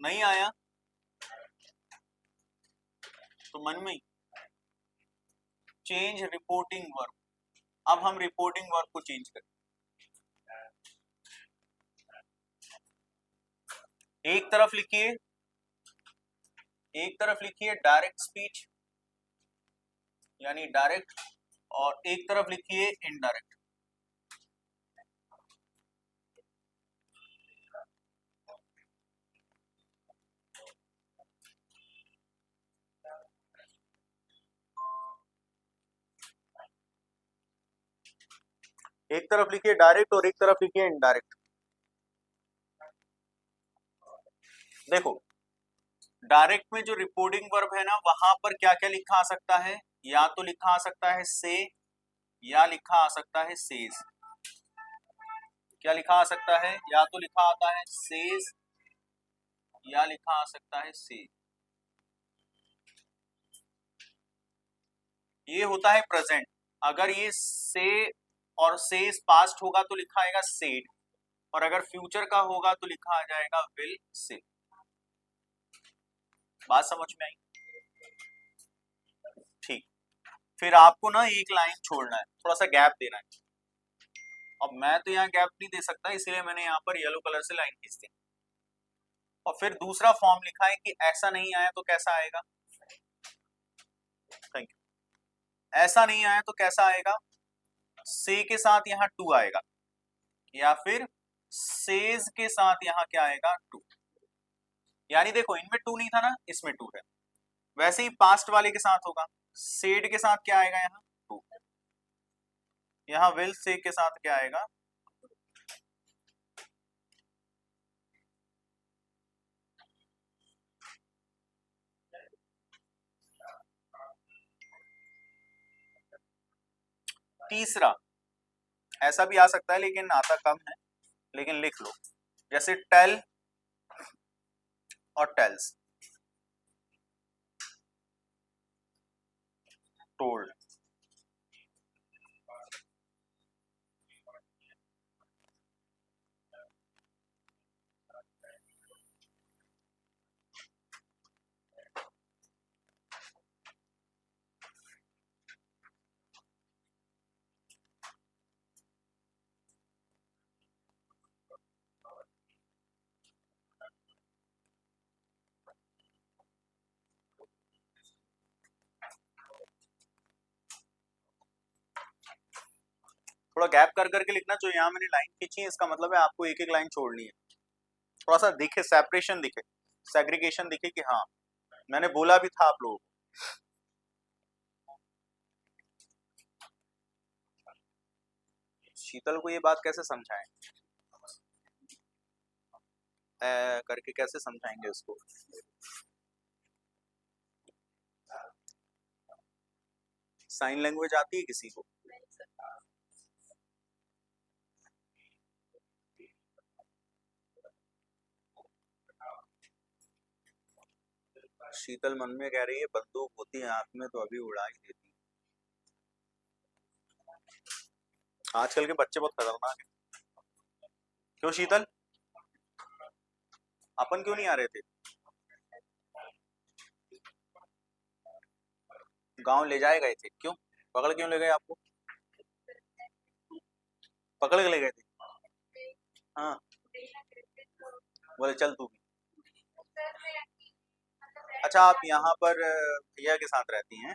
नहीं आया तो मन में चेंज रिपोर्टिंग वर्ब। अब हम रिपोर्टिंग वर्ब को चेंज करें। एक तरफ लिखिए डायरेक्ट स्पीच यानी डायरेक्ट, और एक तरफ लिखिए इनडायरेक्ट। एक तरफ लिखिए डायरेक्ट और एक तरफ लिखिए इनडायरेक्ट। देखो, डायरेक्ट में जो रिपोर्टिंग वर्ब है ना, वहां पर क्या क्या लिखा आ सकता है? या तो लिखा आ सकता है से, या लिखा आ सकता है सेज। क्या लिखा आ सकता है? या तो लिखा आता है सेज या लिखा आ सकता है से। ये होता है प्रेजेंट। अगर ये से और से पास्ट होगा तो लिखा आएगा सेड, और अगर फ्यूचर का होगा तो लिखा आ जाएगा विल से। बात समझ में आई? ठीक। फिर आपको ना एक लाइन छोड़ना है, थोड़ा सा गैप देना है। अब मैं तो यहाँ गैप नहीं दे सकता, इसलिए मैंने यहाँ पर येलो कलर से लाइन खींच दी। और फिर दूसरा फॉर्म लिखा है कि ऐसा नहीं आया तो कैसा आएगा। Thank you. ऐसा नहीं आया तो कैसा आएगा, से के साथ यहाँ टू आएगा, या फिर सेज के साथ यहाँ क्या आएगा, टू। यानी देखो इनमें टू नहीं था ना, इसमें टू है। वैसे ही पास्ट वाले के साथ होगा, सेड के साथ क्या आएगा यहाँ, टू। यहाँ विल से के साथ क्या आएगा, तीसरा ऐसा भी आ सकता है लेकिन आता कम है, लेकिन लिख लो, जैसे टेल और टेल्स, टोल्ड। थोड़ा गैप कर करके लिखना, जो यहाँ मैंने लाइन खींची है इसका मतलब है आपको एक एक लाइन छोड़नी है, थोड़ा सा दिखे, सेपरेशन दिखे, सेग्रीगेशन दिखे कि हाँ मैंने बोला भी था आप लोगों को। शीतल को ये बात कैसे समझाएं, करके कैसे समझाएंगे उसको। साइन लैंग्वेज आती है किसी को? शीतल मन में कह रही है बंदूक होती है आंख में तो अभी उड़ा ही देती। आजकल के बच्चे बहुत खतरनाक है। क्यों शीतल, अपन क्यों नहीं आ रहे थे? गांव ले जाए गए थे, क्यों पकड़ क्यों ले गए आपको? पकड़ के ले गए थे? हाँ, बोले चल तू भी। अच्छा आप यहाँ पर भैया के साथ रहती हैं,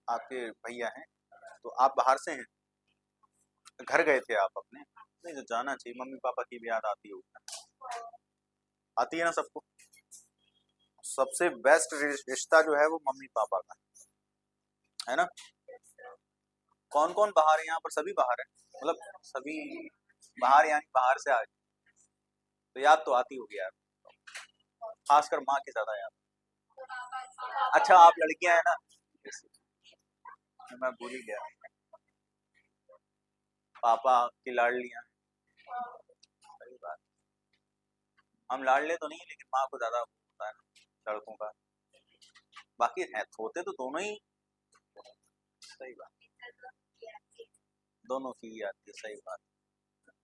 आपके भैया हैं, तो आप बाहर से हैं, घर गए थे आप अपने? नहीं तो जाना चाहिए, मम्मी पापा की भी याद आती होगी। आती है ना सबको। सबसे बेस्ट रिश्ता जो है वो मम्मी पापा का है ना। कौन कौन बाहर है यहाँ पर? सभी बाहर है, मतलब सभी बाहर यानी बाहर से आ गए, तो याद तो आती होगी यार, खासकर माँ की ज्यादा याद। अच्छा आप लड़कियां हैं ना, मैं भूल ही गया, पापा की लाडलियां। सही बात। हम लाडले तो नहीं लेकिन माँ को ज्यादा होता है ना लड़कों का, बाकी है होते तो दोनों ही। सही बात, दोनों की ही आती है, सही बात।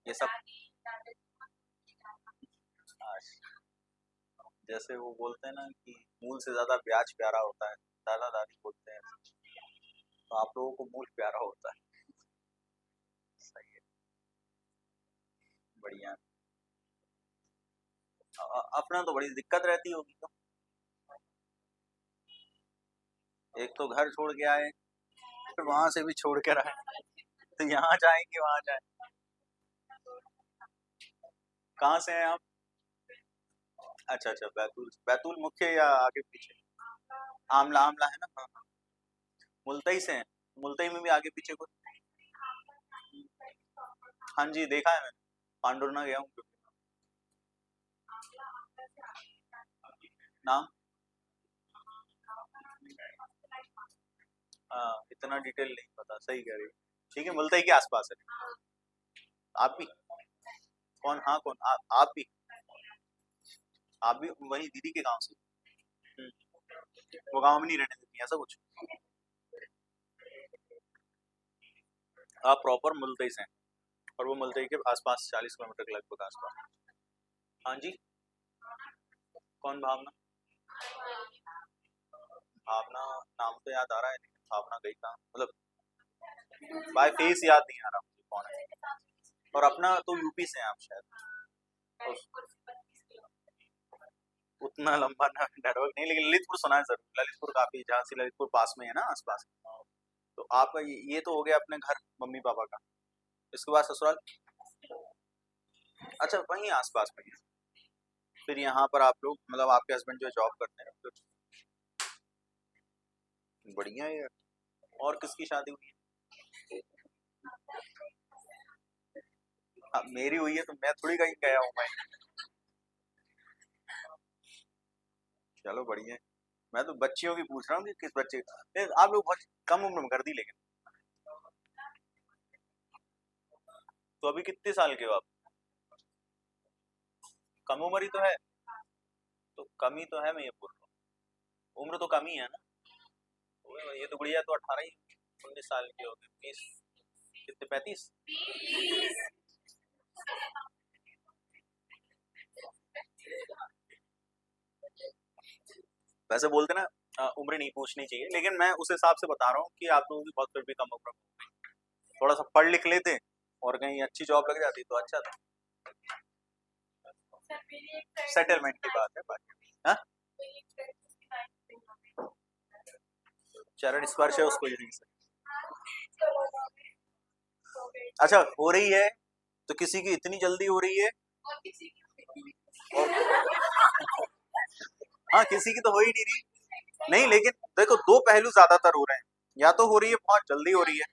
ये सब आज जैसे वो बोलते हैं ना कि मूल से ज्यादा ब्याज प्यारा होता है, दादा दादी बोलते हैं, तो आप लोगों को मूल प्यारा होता है। सही है, बढ़िया। अपना तो बड़ी दिक्कत रहती होगी तो, एक तो घर छोड़ के आए, फिर वहां से भी छोड़ कर आए, तो यहाँ जाएंगे वहां जाए। कहाँ से हैं आप? अच्छा अच्छा, बैतूल। बैतूल मुख्य या आगे पीछे? आमला, आमला है ना, हाँ हाँ। मुलतई से हैं? मुलतई में भी आगे पीछे कुछ? हाँ जी देखा है मैंने, पांडुरना गया हूँ। नाम? इतना डिटेल नहीं पता, सही कह रही हो। ठीक है, मुलतई के आसपास है। आप भी? कौन? हाँ कौन? आप भी? आप भी वही दीदी के गांव से? वो गांव में नहीं रहने देती ऐसा कुछ? आप प्रॉपर मुलतई से हैं और वो मुलतई के आसपास 40 किलोमीटर के लगभग आसपास? हाँ जी। कौन भावना? भावना नाम तो याद आ रहा है लेकिन भावना गई कहाँ, मतलब बाय फेस याद नहीं आ रहा मुझे कौन है। और अपना तो यूपी से हैं आप शायद। उतना लंबा नेटवर्क नहीं, लेकिन ललितपुर सुना है जरूर। ललितपुर काफी, जहाँ से ललितपुर पास में है ना आसपास। तो आपका ये तो हो गया अपने घर मम्मी पापा का। इसके बाद ससुराल? अच्छा वहीं आसपास में ही है। फिर यहाँ पर आप लोग, मतलब आपके हस्बैंड जो जॉब करते हैं तो बढ़िया है यार। और किसकी शादी हुई है? मेरी हुई है तो मैं थोड़ी कहीं गया हूँ भाई। चलो बढ़िया है। मैं तो बच्चियों की पूछ रहा हूँ कि किस बच्चे आप लोग बहुत कम उम्र में कर दी लेकिन। तो अभी कितने साल के हो आप? कम उम्र ही तो है। तो कम ही तो है, मैं ये बोल रहा हूँ उम्र तो कम ही है ना। ये तो गुड़िया तो 18 ही 19 साल की होगी। 20 कितने 35? वैसे बोलते ना उम्र नहीं पूछनी चाहिए, लेकिन मैं उस हिसाब से बता रहा हूँ कि आप लोगों की बहुत फिर भी कम उम्र में। थोड़ा सा पढ़ लिख लेते और कहीं अच्छी जॉब लग जाती तो अच्छा था। सेटलमेंट की बात है बाकी। हाँ चरण स्पर्श है उसको यहीं से। अच्छा हो रही है तो किसी की इतनी जल्दी हो रही है और हाँ किसी की तो हो ही नहीं रही। नहीं लेकिन देखो दो पहलू ज्यादातर हो रहे हैं, या तो हो रही है बहुत जल्दी हो रही है,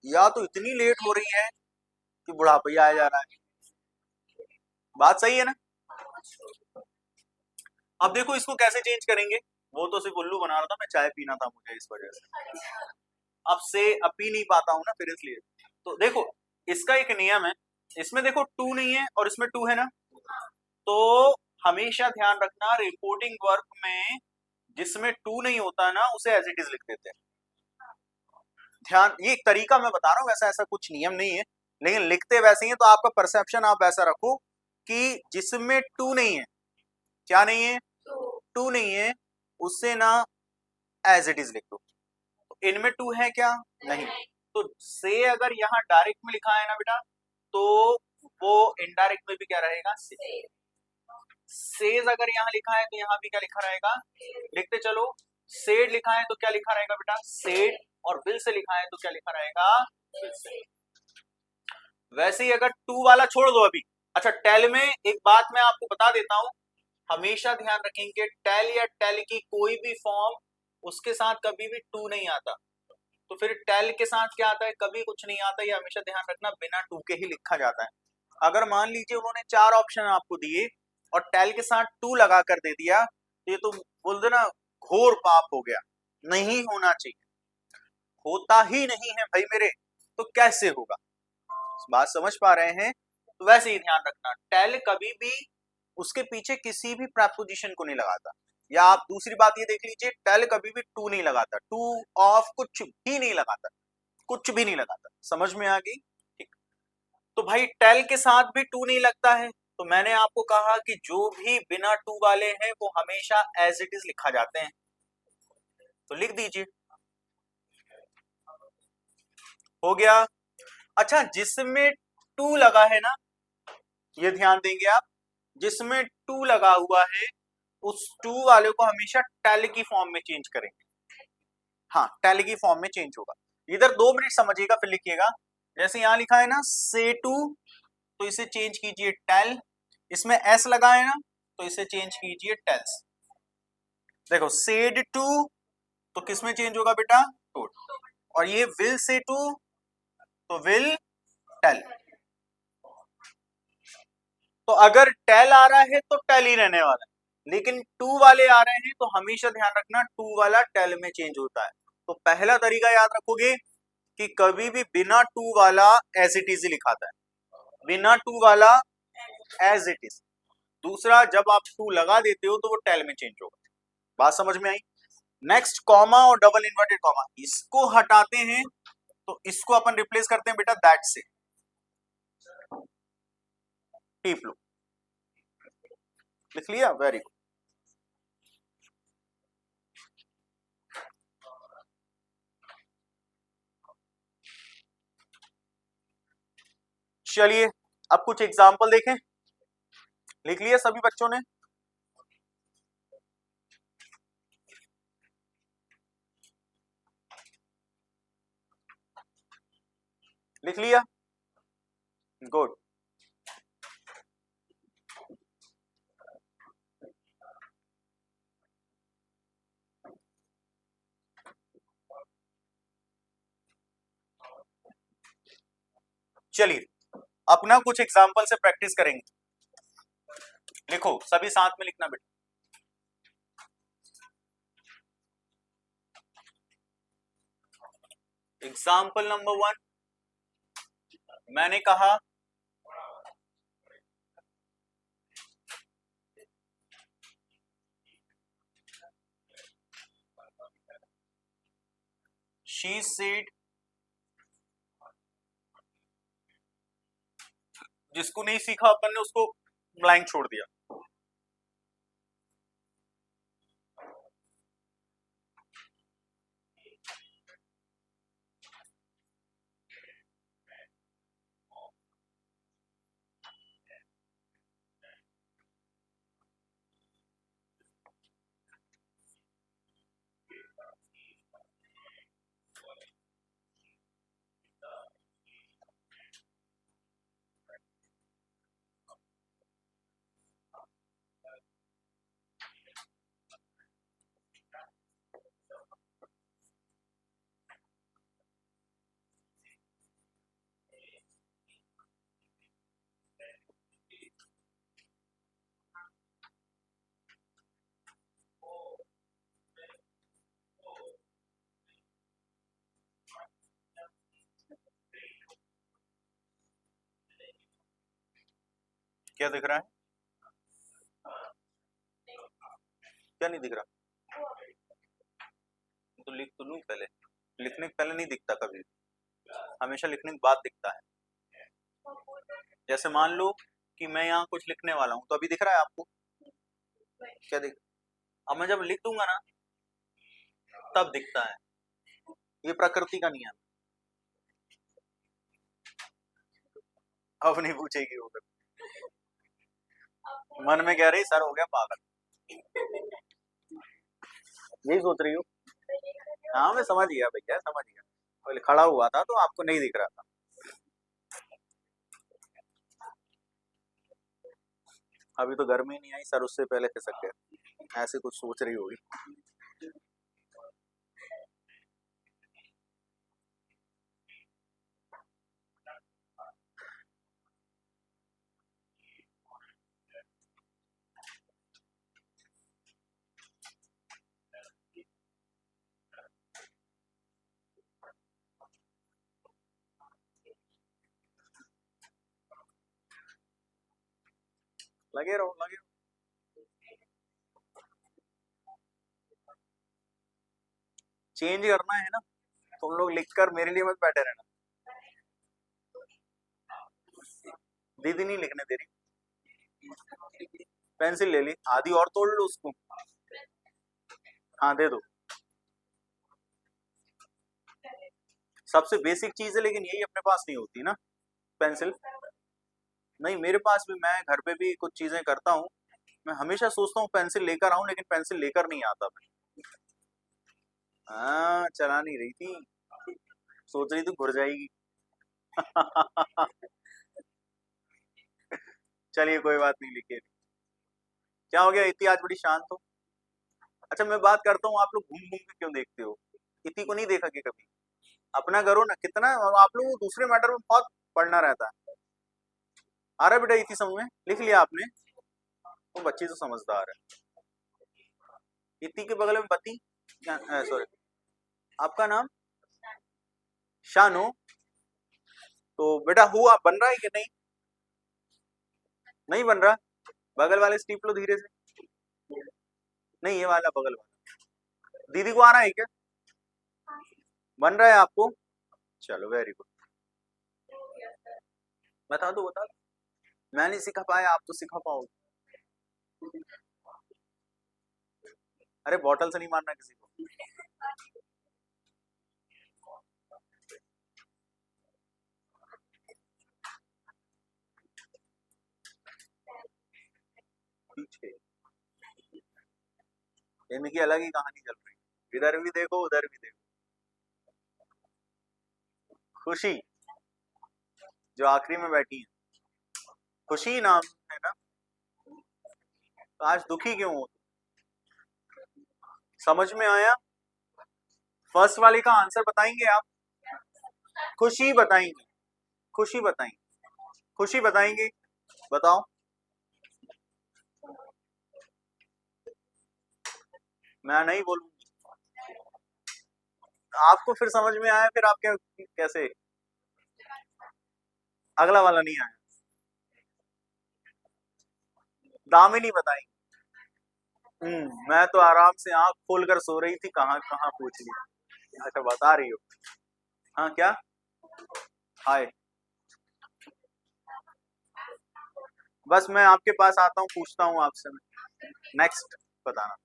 या तो इतनी लेट हो रही है कि बुढ़ापा ही आया जा रहा है। बात सही है ना? अब देखो इसको कैसे चेंज करेंगे। वो तो सिर्फ उल्लू बना रहा था, मैं चाय पीना था मुझे इस वजह से। अब पी नहीं पाता हूँ ना फिर इसलिए। तो देखो इसका एक नियम है, इसमें देखो टू नहीं है और इसमें टू है ना। तो हमेशा ध्यान रखना रिपोर्टिंग वर्क में जिसमें टू नहीं होता ना उसे एज इट इज लिख देते हैं। ध्यान, ये एक तरीका मैं बता रहा हूँ, वैसा ऐसा कुछ नियम नहीं है, लेकिन लिखते वैसे ही है। तो आपका परसेप्शन आप वैसा रखो कि जिसमें टू नहीं है, क्या नहीं है, टू नहीं है, उससे ना एज इट इज लिख दो। तो इनमें टू है क्या, नहीं। तो से अगर यहाँ डायरेक्ट में लिखा है ना बेटा, तो वो इनडायरेक्ट में भी क्या रहेगा, से। सेज अगर यहाँ लिखा है तो यहाँ भी क्या लिखा रहेगा, लिखते चलो। सेड लिखा है तो क्या लिखा रहेगा बेटा, सेड। और विल से लिखा है तो क्या लिखा रहेगा, विल से। वैसे ही अगर टू वाला छोड़ दो अभी। अच्छा टेल में एक बात मैं आपको बता देता हूं, हमेशा ध्यान रखेंगे टेल या टेल की कोई भी फॉर्म, उसके साथ कभी भी टू नहीं आता। तो फिर टेल के साथ क्या आता है, कभी कुछ नहीं आता। ये हमेशा ध्यान रखना, बिना टू के ही लिखा जाता है। अगर मान लीजिए उन्होंने 4 ऑप्शन आपको दिए और टेल के साथ टू लगा कर दे दिया, तो ये तो बोल देना घोर पाप हो गया, नहीं होना चाहिए। होता ही नहीं है भाई मेरे, तो कैसे होगा। बात समझ पा रहे हैं? तो वैसे ही ध्यान रखना, टेल कभी भी उसके पीछे किसी भी प्रपोजिशन को नहीं लगाता। या आप दूसरी बात ये देख लीजिए, टेल कभी भी टू नहीं लगाता, टू ऑफ कुछ भी नहीं लगाता, कुछ भी नहीं लगाता। समझ में आ गई? ठीक। तो भाई टेल के साथ भी टू नहीं लगता है, तो मैंने आपको कहा कि जो भी बिना टू वाले हैं वो हमेशा एज इट इज लिखा जाते हैं। तो लिख दीजिए, हो गया। अच्छा जिसमें टू लगा है ना, ये ध्यान देंगे आप, जिसमें टू लगा हुआ है उस टू वाले को हमेशा टेल की फॉर्म में चेंज करेंगे। हाँ टेल की फॉर्म में चेंज होगा। इधर 2 मिनट समझिएगा फिर लिखिएगा। जैसे यहां लिखा है ना से टू, तो इसे चेंज कीजिए टेल। इसमें एस लगा है ना, तो इसे चेंज कीजिए टेल्स। देखो सेड टू, तो किसमें चेंज होगा बेटा, टू। और ये विल से टू, तो विल टेल। तो अगर टेल आ रहा है तो टेल ही रहने वाला है, लेकिन टू वाले आ रहे हैं तो हमेशा ध्यान रखना टू वाला टेल में चेंज होता है। तो पहला तरीका याद रखोगे कि कभी भी बिना टू वाला एज इट इज लिखाता है, बिना टू वाला एज इट इज। दूसरा जब आप टू लगा देते हो तो वो टेल में चेंज होगा। बात समझ में आई? नेक्स्ट कॉमा और डबल इन्वर्टेड कॉमा, इसको हटाते हैं तो इसको अपन रिप्लेस करते हैं बेटा दैट से, टीप लो, लिख लिया, वेरी गुड। चलिए अब कुछ एग्जाम्पल देखें, लिख लिया सभी बच्चों ने? लिख लिया, गुड। चलिए अपना कुछ एग्जाम्पल से प्रैक्टिस करेंगे, लिखो सभी साथ में लिखना बेटा। एग्जाम्पल नंबर 1, मैंने कहा शी सेड, जिसको नहीं सीखा अपन ने उसको ब्लैंक छोड़ दिया। क्या दिख रहा है? क्या नहीं दिख रहा? तो लिख तो लूं पहले, लिखने के पहले नहीं दिखता कभी, हमेशा लिखने के बाद दिखता है। जैसे मान लो कि मैं यहाँ कुछ लिखने वाला हूँ, तो अभी दिख रहा है आपको? क्या दिख, अब मैं जब लिख दूंगा ना तब दिखता है, ये प्रकृति का नियम। अब नहीं पूछेगी वो, मन में कह रही सर हो गया पागल, यही सोच रही हो? हाँ मैं समझ गया भैया, समझ गया, पहले खड़ा हुआ था तो आपको नहीं दिख रहा था। अभी तो गर्मी नहीं आई, सर उससे पहले खिसक गया, ऐसे कुछ सोच रही होगी। लगे रहो, लगे रहो। चेंज करना है ना, तुम लोग लिखकर मेरे लिए मत बैठे रहना। दीदी नहीं लिखने दे रही, पेंसिल ले ली, आधी और तोड़ लो उसको। हाँ दे दो, सबसे बेसिक चीज है लेकिन यही अपने पास नहीं होती ना, पेंसिल। नहीं मेरे पास भी, मैं घर पे भी कुछ चीजें करता हूँ, मैं हमेशा सोचता हूँ पेंसिल लेकर आऊं, लेकिन पेंसिल लेकर नहीं आता मैं। हाँ चला नहीं रही थी, सोच रही थी घुर जाएगी। चलिए कोई बात नहीं, लिखिए। क्या हो गया, इतनी आज बड़ी शांत हो? अच्छा मैं बात करता हूँ, आप लोग घूम घूम के क्यों देखते हो? इति को नहीं देखा कि कभी? अपना करो ना, कितना आप लोग को दूसरे मैटर में बहुत पढ़ना रहता है। आ रहा है बेटा इति समझ में? लिख लिया आपने? तो बच्चे तो समझदार है। इति के बगल में पति, सॉरी, आपका नाम शानो, तो बेटा हुआ बन रहा है कि नहीं? नहीं बन रहा? बगल वाले स्टीप लो धीरे से। नहीं, ये वाला बगल वाला। दीदी को आ रहा है क्या? बन रहा है आपको? चलो वेरी गुड। बता दो बता दो। मैं नहीं सिखा पाया, आप तो सिखा पाओगे। अरे बॉटल से नहीं मारना किसी को। पीछे इनकी अलग ही कहानी चल रही है, इधर भी देखो उधर भी देखो। खुशी जो आखिरी में बैठी है, खुशी नाम है ना? तो आज दुखी क्यों हो? समझ में आया? फर्स्ट वाले का आंसर बताएंगे आप? खुशी बताएंगे, खुशी बताएंगे, खुशी बताएंगे। बताओ। मैं नहीं बोलूंगी। आपको फिर समझ में आया, फिर आप क्या कैसे? अगला वाला नहीं आया। दामिनी बताएंगे। मैं तो आराम से आंख खोल कर सो रही थी, कहाँ कहाँ पूछ लिया। अच्छा बता रही हो। हाँ क्या? हाय। बस मैं आपके पास आता हूँ, पूछता हूँ आपसे मैं। नेक्स्ट बताना।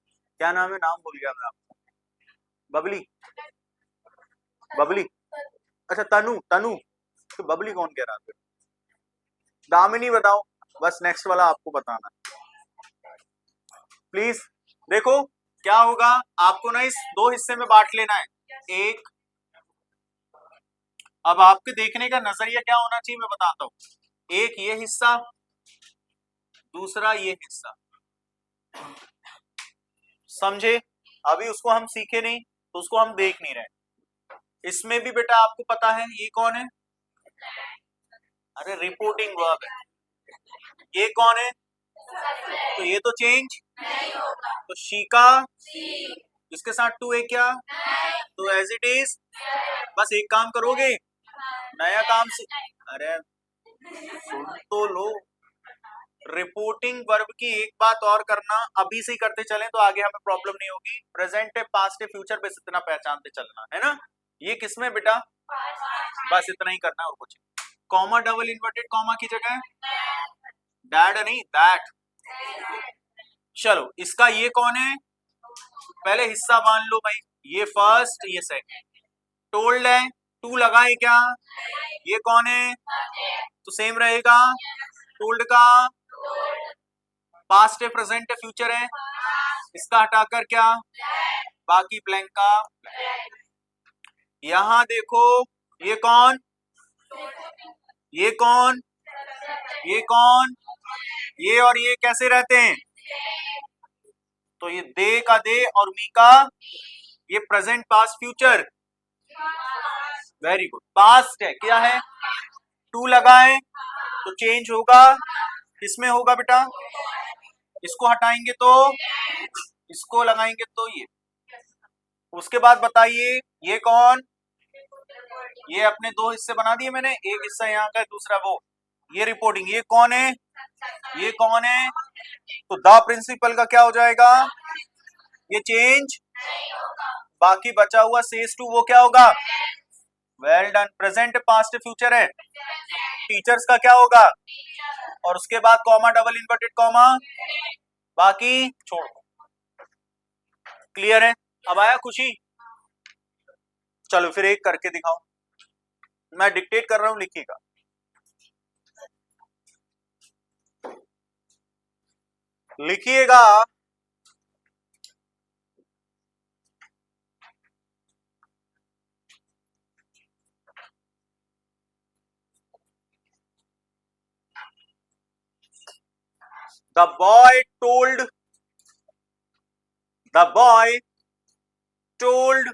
क्या नाम है? नाम भूल गया मैं आपका। बबली? बबली? अच्छा तनु, तनु। तो बबली कौन कह रहा था? दामिनी बताओ। बस नेक्स्ट वाला आपको बताना प्लीज। देखो क्या होगा, आपको ना इस दो हिस्से में बांट लेना है। एक, अब आपके देखने का नजरिया क्या होना चाहिए मैं बताता हूँ। एक ये हिस्सा, दूसरा ये हिस्सा। समझे? अभी उसको हम सीखे नहीं तो उसको हम देख नहीं रहे। इसमें भी बेटा आपको पता है ये कौन है? अरे रिपोर्टिंग वर्ब है। ये कौन है? तो ये तो चेंज, तो शी का इसके साथ टू है क्या? तो एज इट इज। बस एक काम करोगे, नया काम से। अरे सुन तो लो। रिपोर्टिंग वर्ब की एक बात और करना, अभी से ही करते चलें तो आगे हमें प्रॉब्लम नहीं होगी। प्रेजेंट है, पास्ट है, फ्यूचर, बस इतना पहचानते चलना है ना। ये किसमें बेटा? बस इतना ही करना और कुछ। कॉमा डबल इन्वर्टेड कॉमा की जगह डैड नहीं दैट। चलो इसका ये कौन है? पहले हिस्सा मान लो भाई, ये फर्स्ट ये सेकंड। टोल्ड है, टू लगाए क्या? ये कौन है? तो सेम रहेगा। टोल्ड का पास्ट है, प्रेजेंट है, फ्यूचर है। इसका हटाकर क्या? बाकी ब्लैंक का। यहां देखो, ये कौन, ये कौन, ये कौन, ये और ये कैसे रहते हैं? तो ये दे का दे और मी का, ये present past future. Very good. Past है क्या है? टू लगाए तो चेंज होगा, किसमें होगा बेटा? इसको हटाएंगे तो, इसको लगाएंगे तो ये। उसके बाद बताइए ये कौन? ये अपने दो हिस्से बना दिए मैंने, एक हिस्सा यहाँ का दूसरा वो। ये रिपोर्टिंग, ये कौन है? ये कौन है? तो द प्रिंसिपल का क्या हो जाएगा? ये चेंज। बाकी बचा हुआ सेज टू वो क्या होगा? Well done. Present past future है, टीचर्स का क्या होगा? और उसके बाद कॉमा डबल इन्वर्टेड कॉमा, बाकी छोड़। क्लियर है? अब आया खुशी? चलो फिर एक करके दिखाओ। मैं डिक्टेट कर रहा हूं, लिखिएगा। लिखिएगा। The boy told, the boy told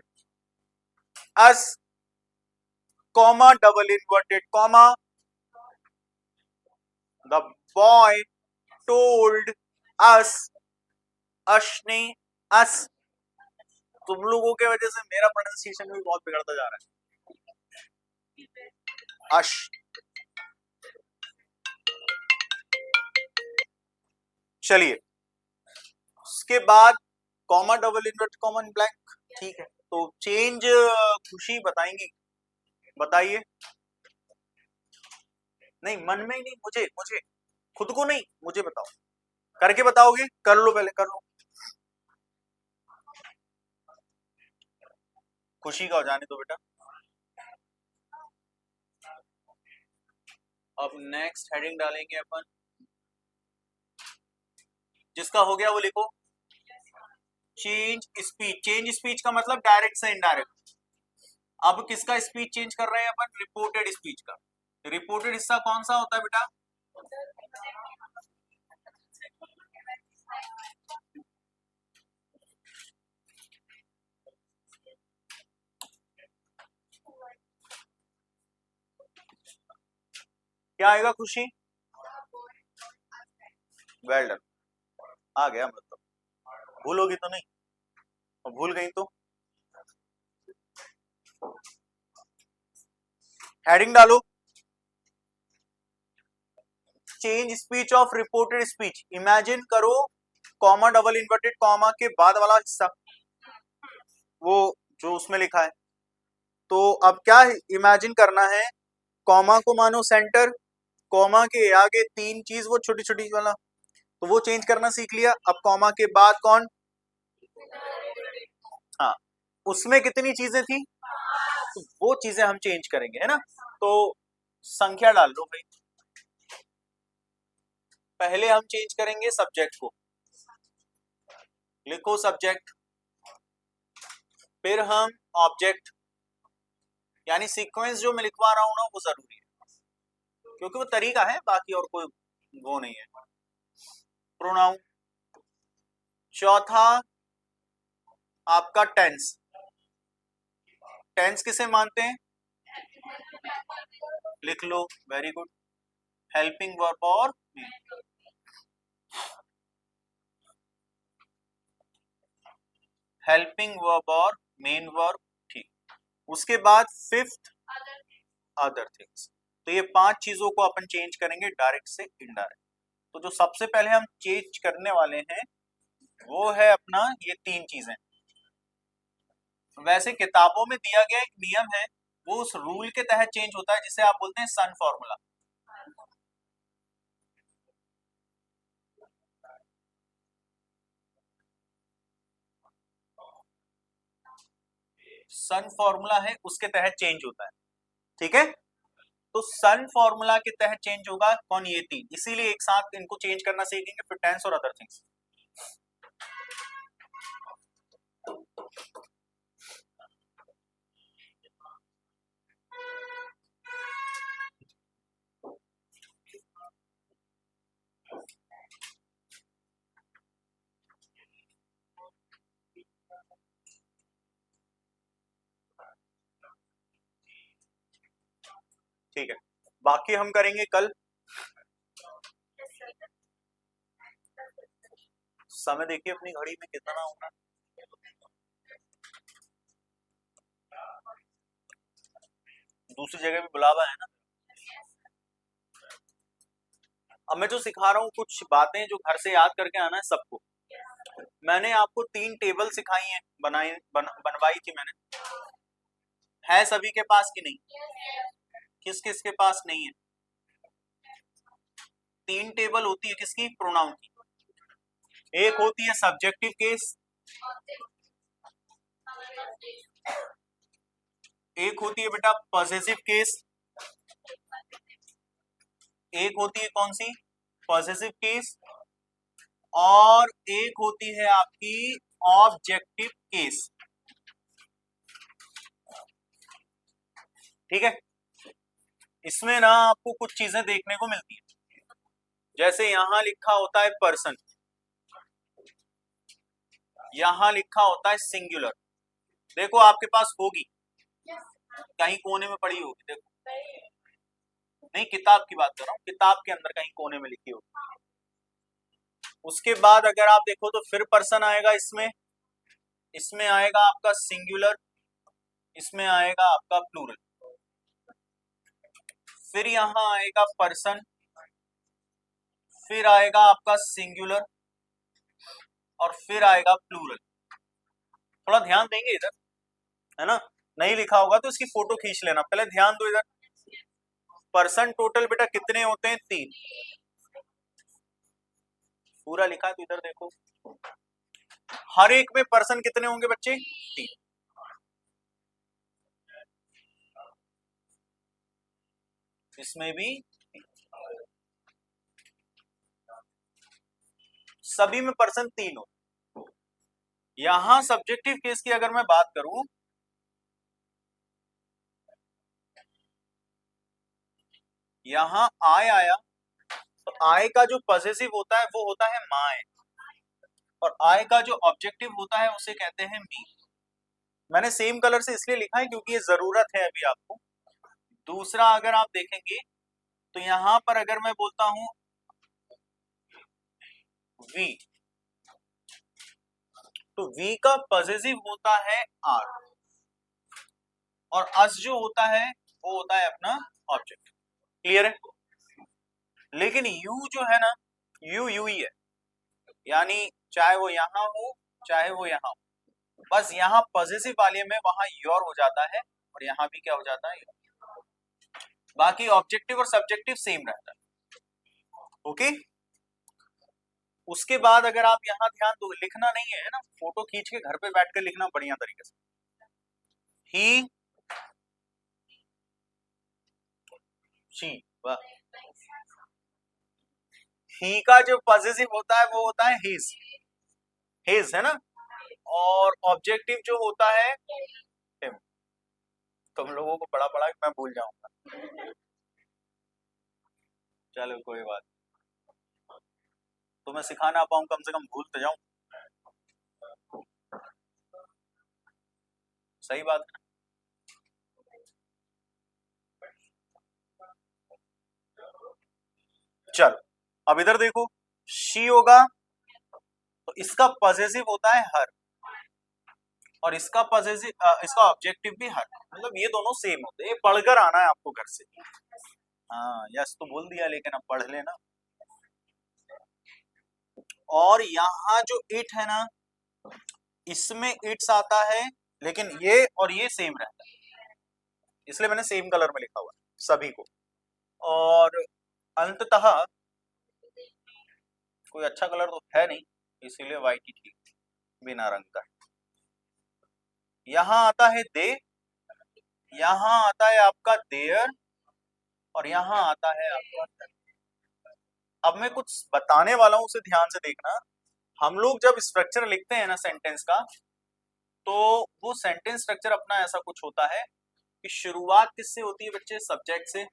us, comma double inverted comma, the boy told us, अश ने अस। तुम लोगों के वजह से मेरा प्रोनाउंसिएशन भी बहुत बिगड़ता जा रहा है। अश। चलिए उसके बाद comma, double invert comma, blank, ठीक है। तो चेंज खुशी बताएंगी, बताइए। नहीं मन में ही नहीं, मुझे मुझे खुद को नहीं, मुझे बताओ, करके बताओगे, कर लो पहले, कर लो। खुशी का हो जाने दो बेटा। अब नेक्स्ट हेडिंग डालेंगे अपन, जिसका हो गया वो लिखो, चेंज स्पीच। चेंज स्पीच का मतलब डायरेक्ट से इनडायरेक्ट। अब किसका स्पीच चेंज कर रहे हैं अपन? रिपोर्टेड स्पीच का। रिपोर्टेड हिस्सा कौन सा होता है बेटा? क्या आएगा खुशी? वेल डन, आ गया मतलब, भूलोगी तो नहीं, और भूल गई तो हेडिंग डालो, change speech of reported speech. Imagine करो कॉमा, डबल इन्वर्टेड कॉमा के बाद वाला हिस्सा, वो जो उसमें लिखा है। तो अब क्या इमेजिन करना है, कॉमा को मानो सेंटर, कॉमा के आगे तीन चीज वो छोटी छोटी वाला, तो वो चेंज करना सीख लिया। अब कॉमा के बाद कौन? हाँ, उसमें कितनी चीजें थी, तो वो चीजें हम चेंज करेंगे, है ना। तो संख्या डाल लो भाई। पहले हम चेंज करेंगे सब्जेक्ट को, लिखो सब्जेक्ट, फिर हम ऑब्जेक्ट, यानी सीक्वेंस जो मैं लिखवा रहा हूं ना वो जरूरी है, क्योंकि वो तरीका है, बाकी और कोई वो नहीं है। प्रोनाउन, चौथा आपका टेंस। टेंस किसे मानते हैं? लिख लो, वेरी गुड, हेल्पिंग वर्ब और हेल्पिंग वर्ब और मेन वर्ब, ठीक। उसके बाद फिफ्थ अदर थिंग्स। तो ये पांच चीजों को अपन चेंज करेंगे डायरेक्ट से इनडायरेक्ट। तो जो सबसे पहले हम चेंज करने वाले हैं वो है अपना ये तीन चीजें। वैसे किताबों में दिया गया एक नियम है, वो उस रूल के तहत चेंज होता है जिसे आप बोलते हैं सन फॉर्मूला। सन फॉर्मूला है, उसके तहत चेंज होता है, ठीक है। तो सन फॉर्मूला के तहत चेंज होगा कौन? ये तीन, इसीलिए एक साथ इनको चेंज करना सीखेंगे, फिर टेंस और अदर थिंग्स। ठीक है, बाकी हम करेंगे कल। समय देखिए अपनी घड़ी में कितना होना, दूसरी जगह भी बुलावा है ना। अब मैं जो सिखा रहा हूँ कुछ बातें जो घर से याद करके आना है सबको। मैंने आपको तीन टेबल सिखाई हैं, बनवाई थी मैंने, है सभी के पास कि नहीं? किस किस के पास नहीं है? तीन टेबल होती है किसकी? प्रोनाउन की। एक होती है सब्जेक्टिव केस, एक होती है बेटा पॉसेसिव केस, एक होती है कौन सी? पॉसेसिव केस, और एक होती है आपकी ऑब्जेक्टिव केस, ठीक है। इसमें ना आपको कुछ चीजें देखने को मिलती है, जैसे यहां लिखा होता है पर्सन, यहां लिखा होता है सिंगुलर। देखो आपके पास होगी, कहीं कोने में पड़ी होगी, देखो, नहीं किताब की बात कर रहा हूँ, किताब के अंदर कहीं कोने में लिखी होगी। उसके बाद अगर आप देखो तो फिर पर्सन आएगा इसमें, इसमें आएगा आपका सिंगुलर, इसमें आएगा आपका प्लूरल, फिर यहां आएगा पर्सन, फिर आएगा आपका सिंगुलर, और फिर आएगा प्लूरल। थोड़ा ध्यान देंगे इधर, है ना, नहीं लिखा होगा तो इसकी फोटो खींच लेना, पहले ध्यान दो इधर। पर्सन टोटल बेटा कितने होते हैं? 3। पूरा लिखा है तो इधर देखो, हर एक में पर्सन कितने होंगे बच्चे? 3। इसमें भी सभी में पर्सन 3 हो। यहां सब्जेक्टिव केस की अगर मैं बात करूं, यहां आय आया तो आय का जो पॉसेसिव होता है वो होता है माय, और आय का जो ऑब्जेक्टिव होता है उसे कहते हैं मी। मैंने सेम कलर से इसलिए लिखा है क्योंकि ये जरूरत है अभी आपको। दूसरा अगर आप देखेंगे तो यहां पर अगर मैं बोलता हूं वी, तो वी का पॉसेसिव होता है आर, और अस जो होता है वो होता है अपना ऑब्जेक्ट। क्लियर है? लेकिन यू जो है ना, यू यू ही है, यानी चाहे वो यहां हो चाहे वो यहां हो, बस यहाँ पॉसेसिव वाले में वहां योर हो जाता है और यहाँ भी क्या हो जाता है, बाकी ऑब्जेक्टिव और सब्जेक्टिव सेम रहता है। ओके, उसके बाद अगर आप यहाँ ध्यान दो, लिखना नहीं है ना, फोटो खींच के घर पे बैठ कर लिखना बढ़िया तरीके से। ही शी, वाह। ही का जो पॉसेसिव होता है वो होता है हिज, हिज है ना, और ऑब्जेक्टिव जो होता है हिम। तुम लोगों को बड़ा बड़ा मैं भूल जाऊंगा, चलो कोई बात, तो मैं सिखा ना पाऊं, कम से कम भूल तो जाऊं। सही बात है। चलो अब इधर देखो, शी होगा तो इसका पॉसेसिव होता है हर, और इसका पॉसेसिव इसका ऑब्जेक्टिव भी हर, मतलब ये दोनों सेम होते हैं। ये पढ़कर आना है आपको घर से। हाँ यस तो बोल दिया, लेकिन अब पढ़ लेना। और यहाँ जो इट है ना, इसमें इट्स आता है, लेकिन ये और ये सेम रहता है, इसलिए मैंने सेम कलर में लिखा हुआ है सभी को। और अंततः कोई अच्छा कलर तो है नहीं, इसीलिए व्हाइट ही ठीक, बिना रंग का। यहाँ आता है दे, यहाँ आता है आपका देयर, और यहाँ आता है आपका। अब मैं कुछ बताने वाला हूं, उसे ध्यान से देखना। हम लोग जब स्ट्रक्चर लिखते हैं ना सेंटेंस का, तो वो सेंटेंस स्ट्रक्चर अपना ऐसा कुछ होता है कि शुरुआत किससे होती है बच्चे? सब्जेक्ट से।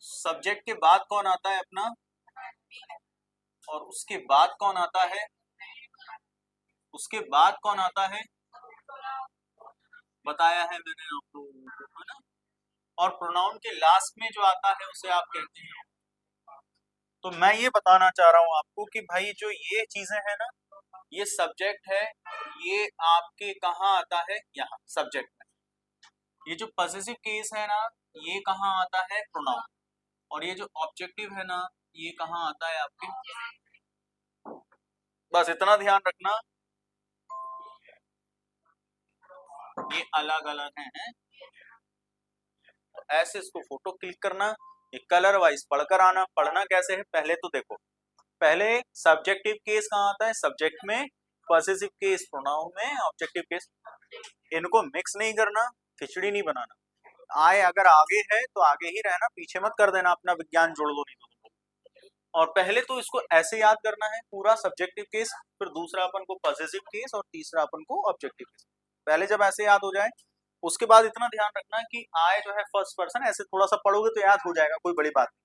सब्जेक्ट के बाद कौन आता है अपना, और उसके बाद कौन आता है, उसके बाद कौन आता है, बताया है मैंने आप लोगों को, है ना। और प्रोनाउन के लास्ट में जो आता है उसे आप कहते हैं। तो मैं ये बताना चाह रहा हूं आपको कि भाई जो ये चीजें हैं ना, ये सब्जेक्ट है, ये आपके कहाँ आता है? यहाँ सब्जेक्ट में। ये जो पॉसेसिव केस है ना, ये कहाँ आता है? प्रोनाउन। और ये जो ऑब्जेक्टिव है ना, ये कहाँ आता है आपके? बस इतना ध्यान रखना, ये अलग अलग हैं। तो ऐसे इसको फोटो क्लिक करना, ये कलर वाइज पढ़कर आना। पढ़ना कैसे है, पहले तो देखो, पहले सब्जेक्टिव केस कहाँ आता है? सब्जेक्ट में। पॉसेसिव केस प्रोनाउन में, ऑब्जेक्टिव केस। इनको मिक्स नहीं करना, खिचड़ी नहीं बनाना। आए अगर आगे है तो आगे ही रहना, पीछे मत कर देना, अपना विज्ञान जोड़ दो नहीं तो। और पहले तो इसको ऐसे याद करना है पूरा सब्जेक्टिव केस, फिर दूसरा अपन को पॉसेसिव केस, और तीसरा अपन को ऑब्जेक्टिव केस। पहले जब ऐसे याद हो जाए, उसके बाद इतना ध्यान रखना कि आय जो है फर्स्ट पर्सन, ऐसे थोड़ा सा पढ़ोगे तो याद हो जाएगा, कोई बड़ी बात नहीं।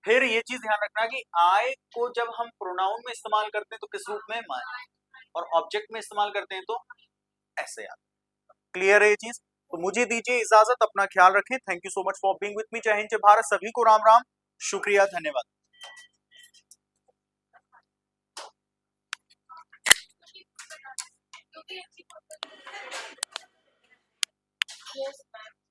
फिर ये चीज ध्यान रखना कि आय को जब हम प्रोनाउन में इस्तेमाल करते हैं तो किस रूप में? माय। और ऑब्जेक्ट में इस्तेमाल करते हैं तो ऐसे याद। क्लियर है ये चीज? तो मुझे दीजिए इजाजत, अपना ख्याल रखें। Thank you so much for being with me. जय हिंद, जय भारत, सभी को राम राम, शुक्रिया, धन्यवाद। Yes, ma'am.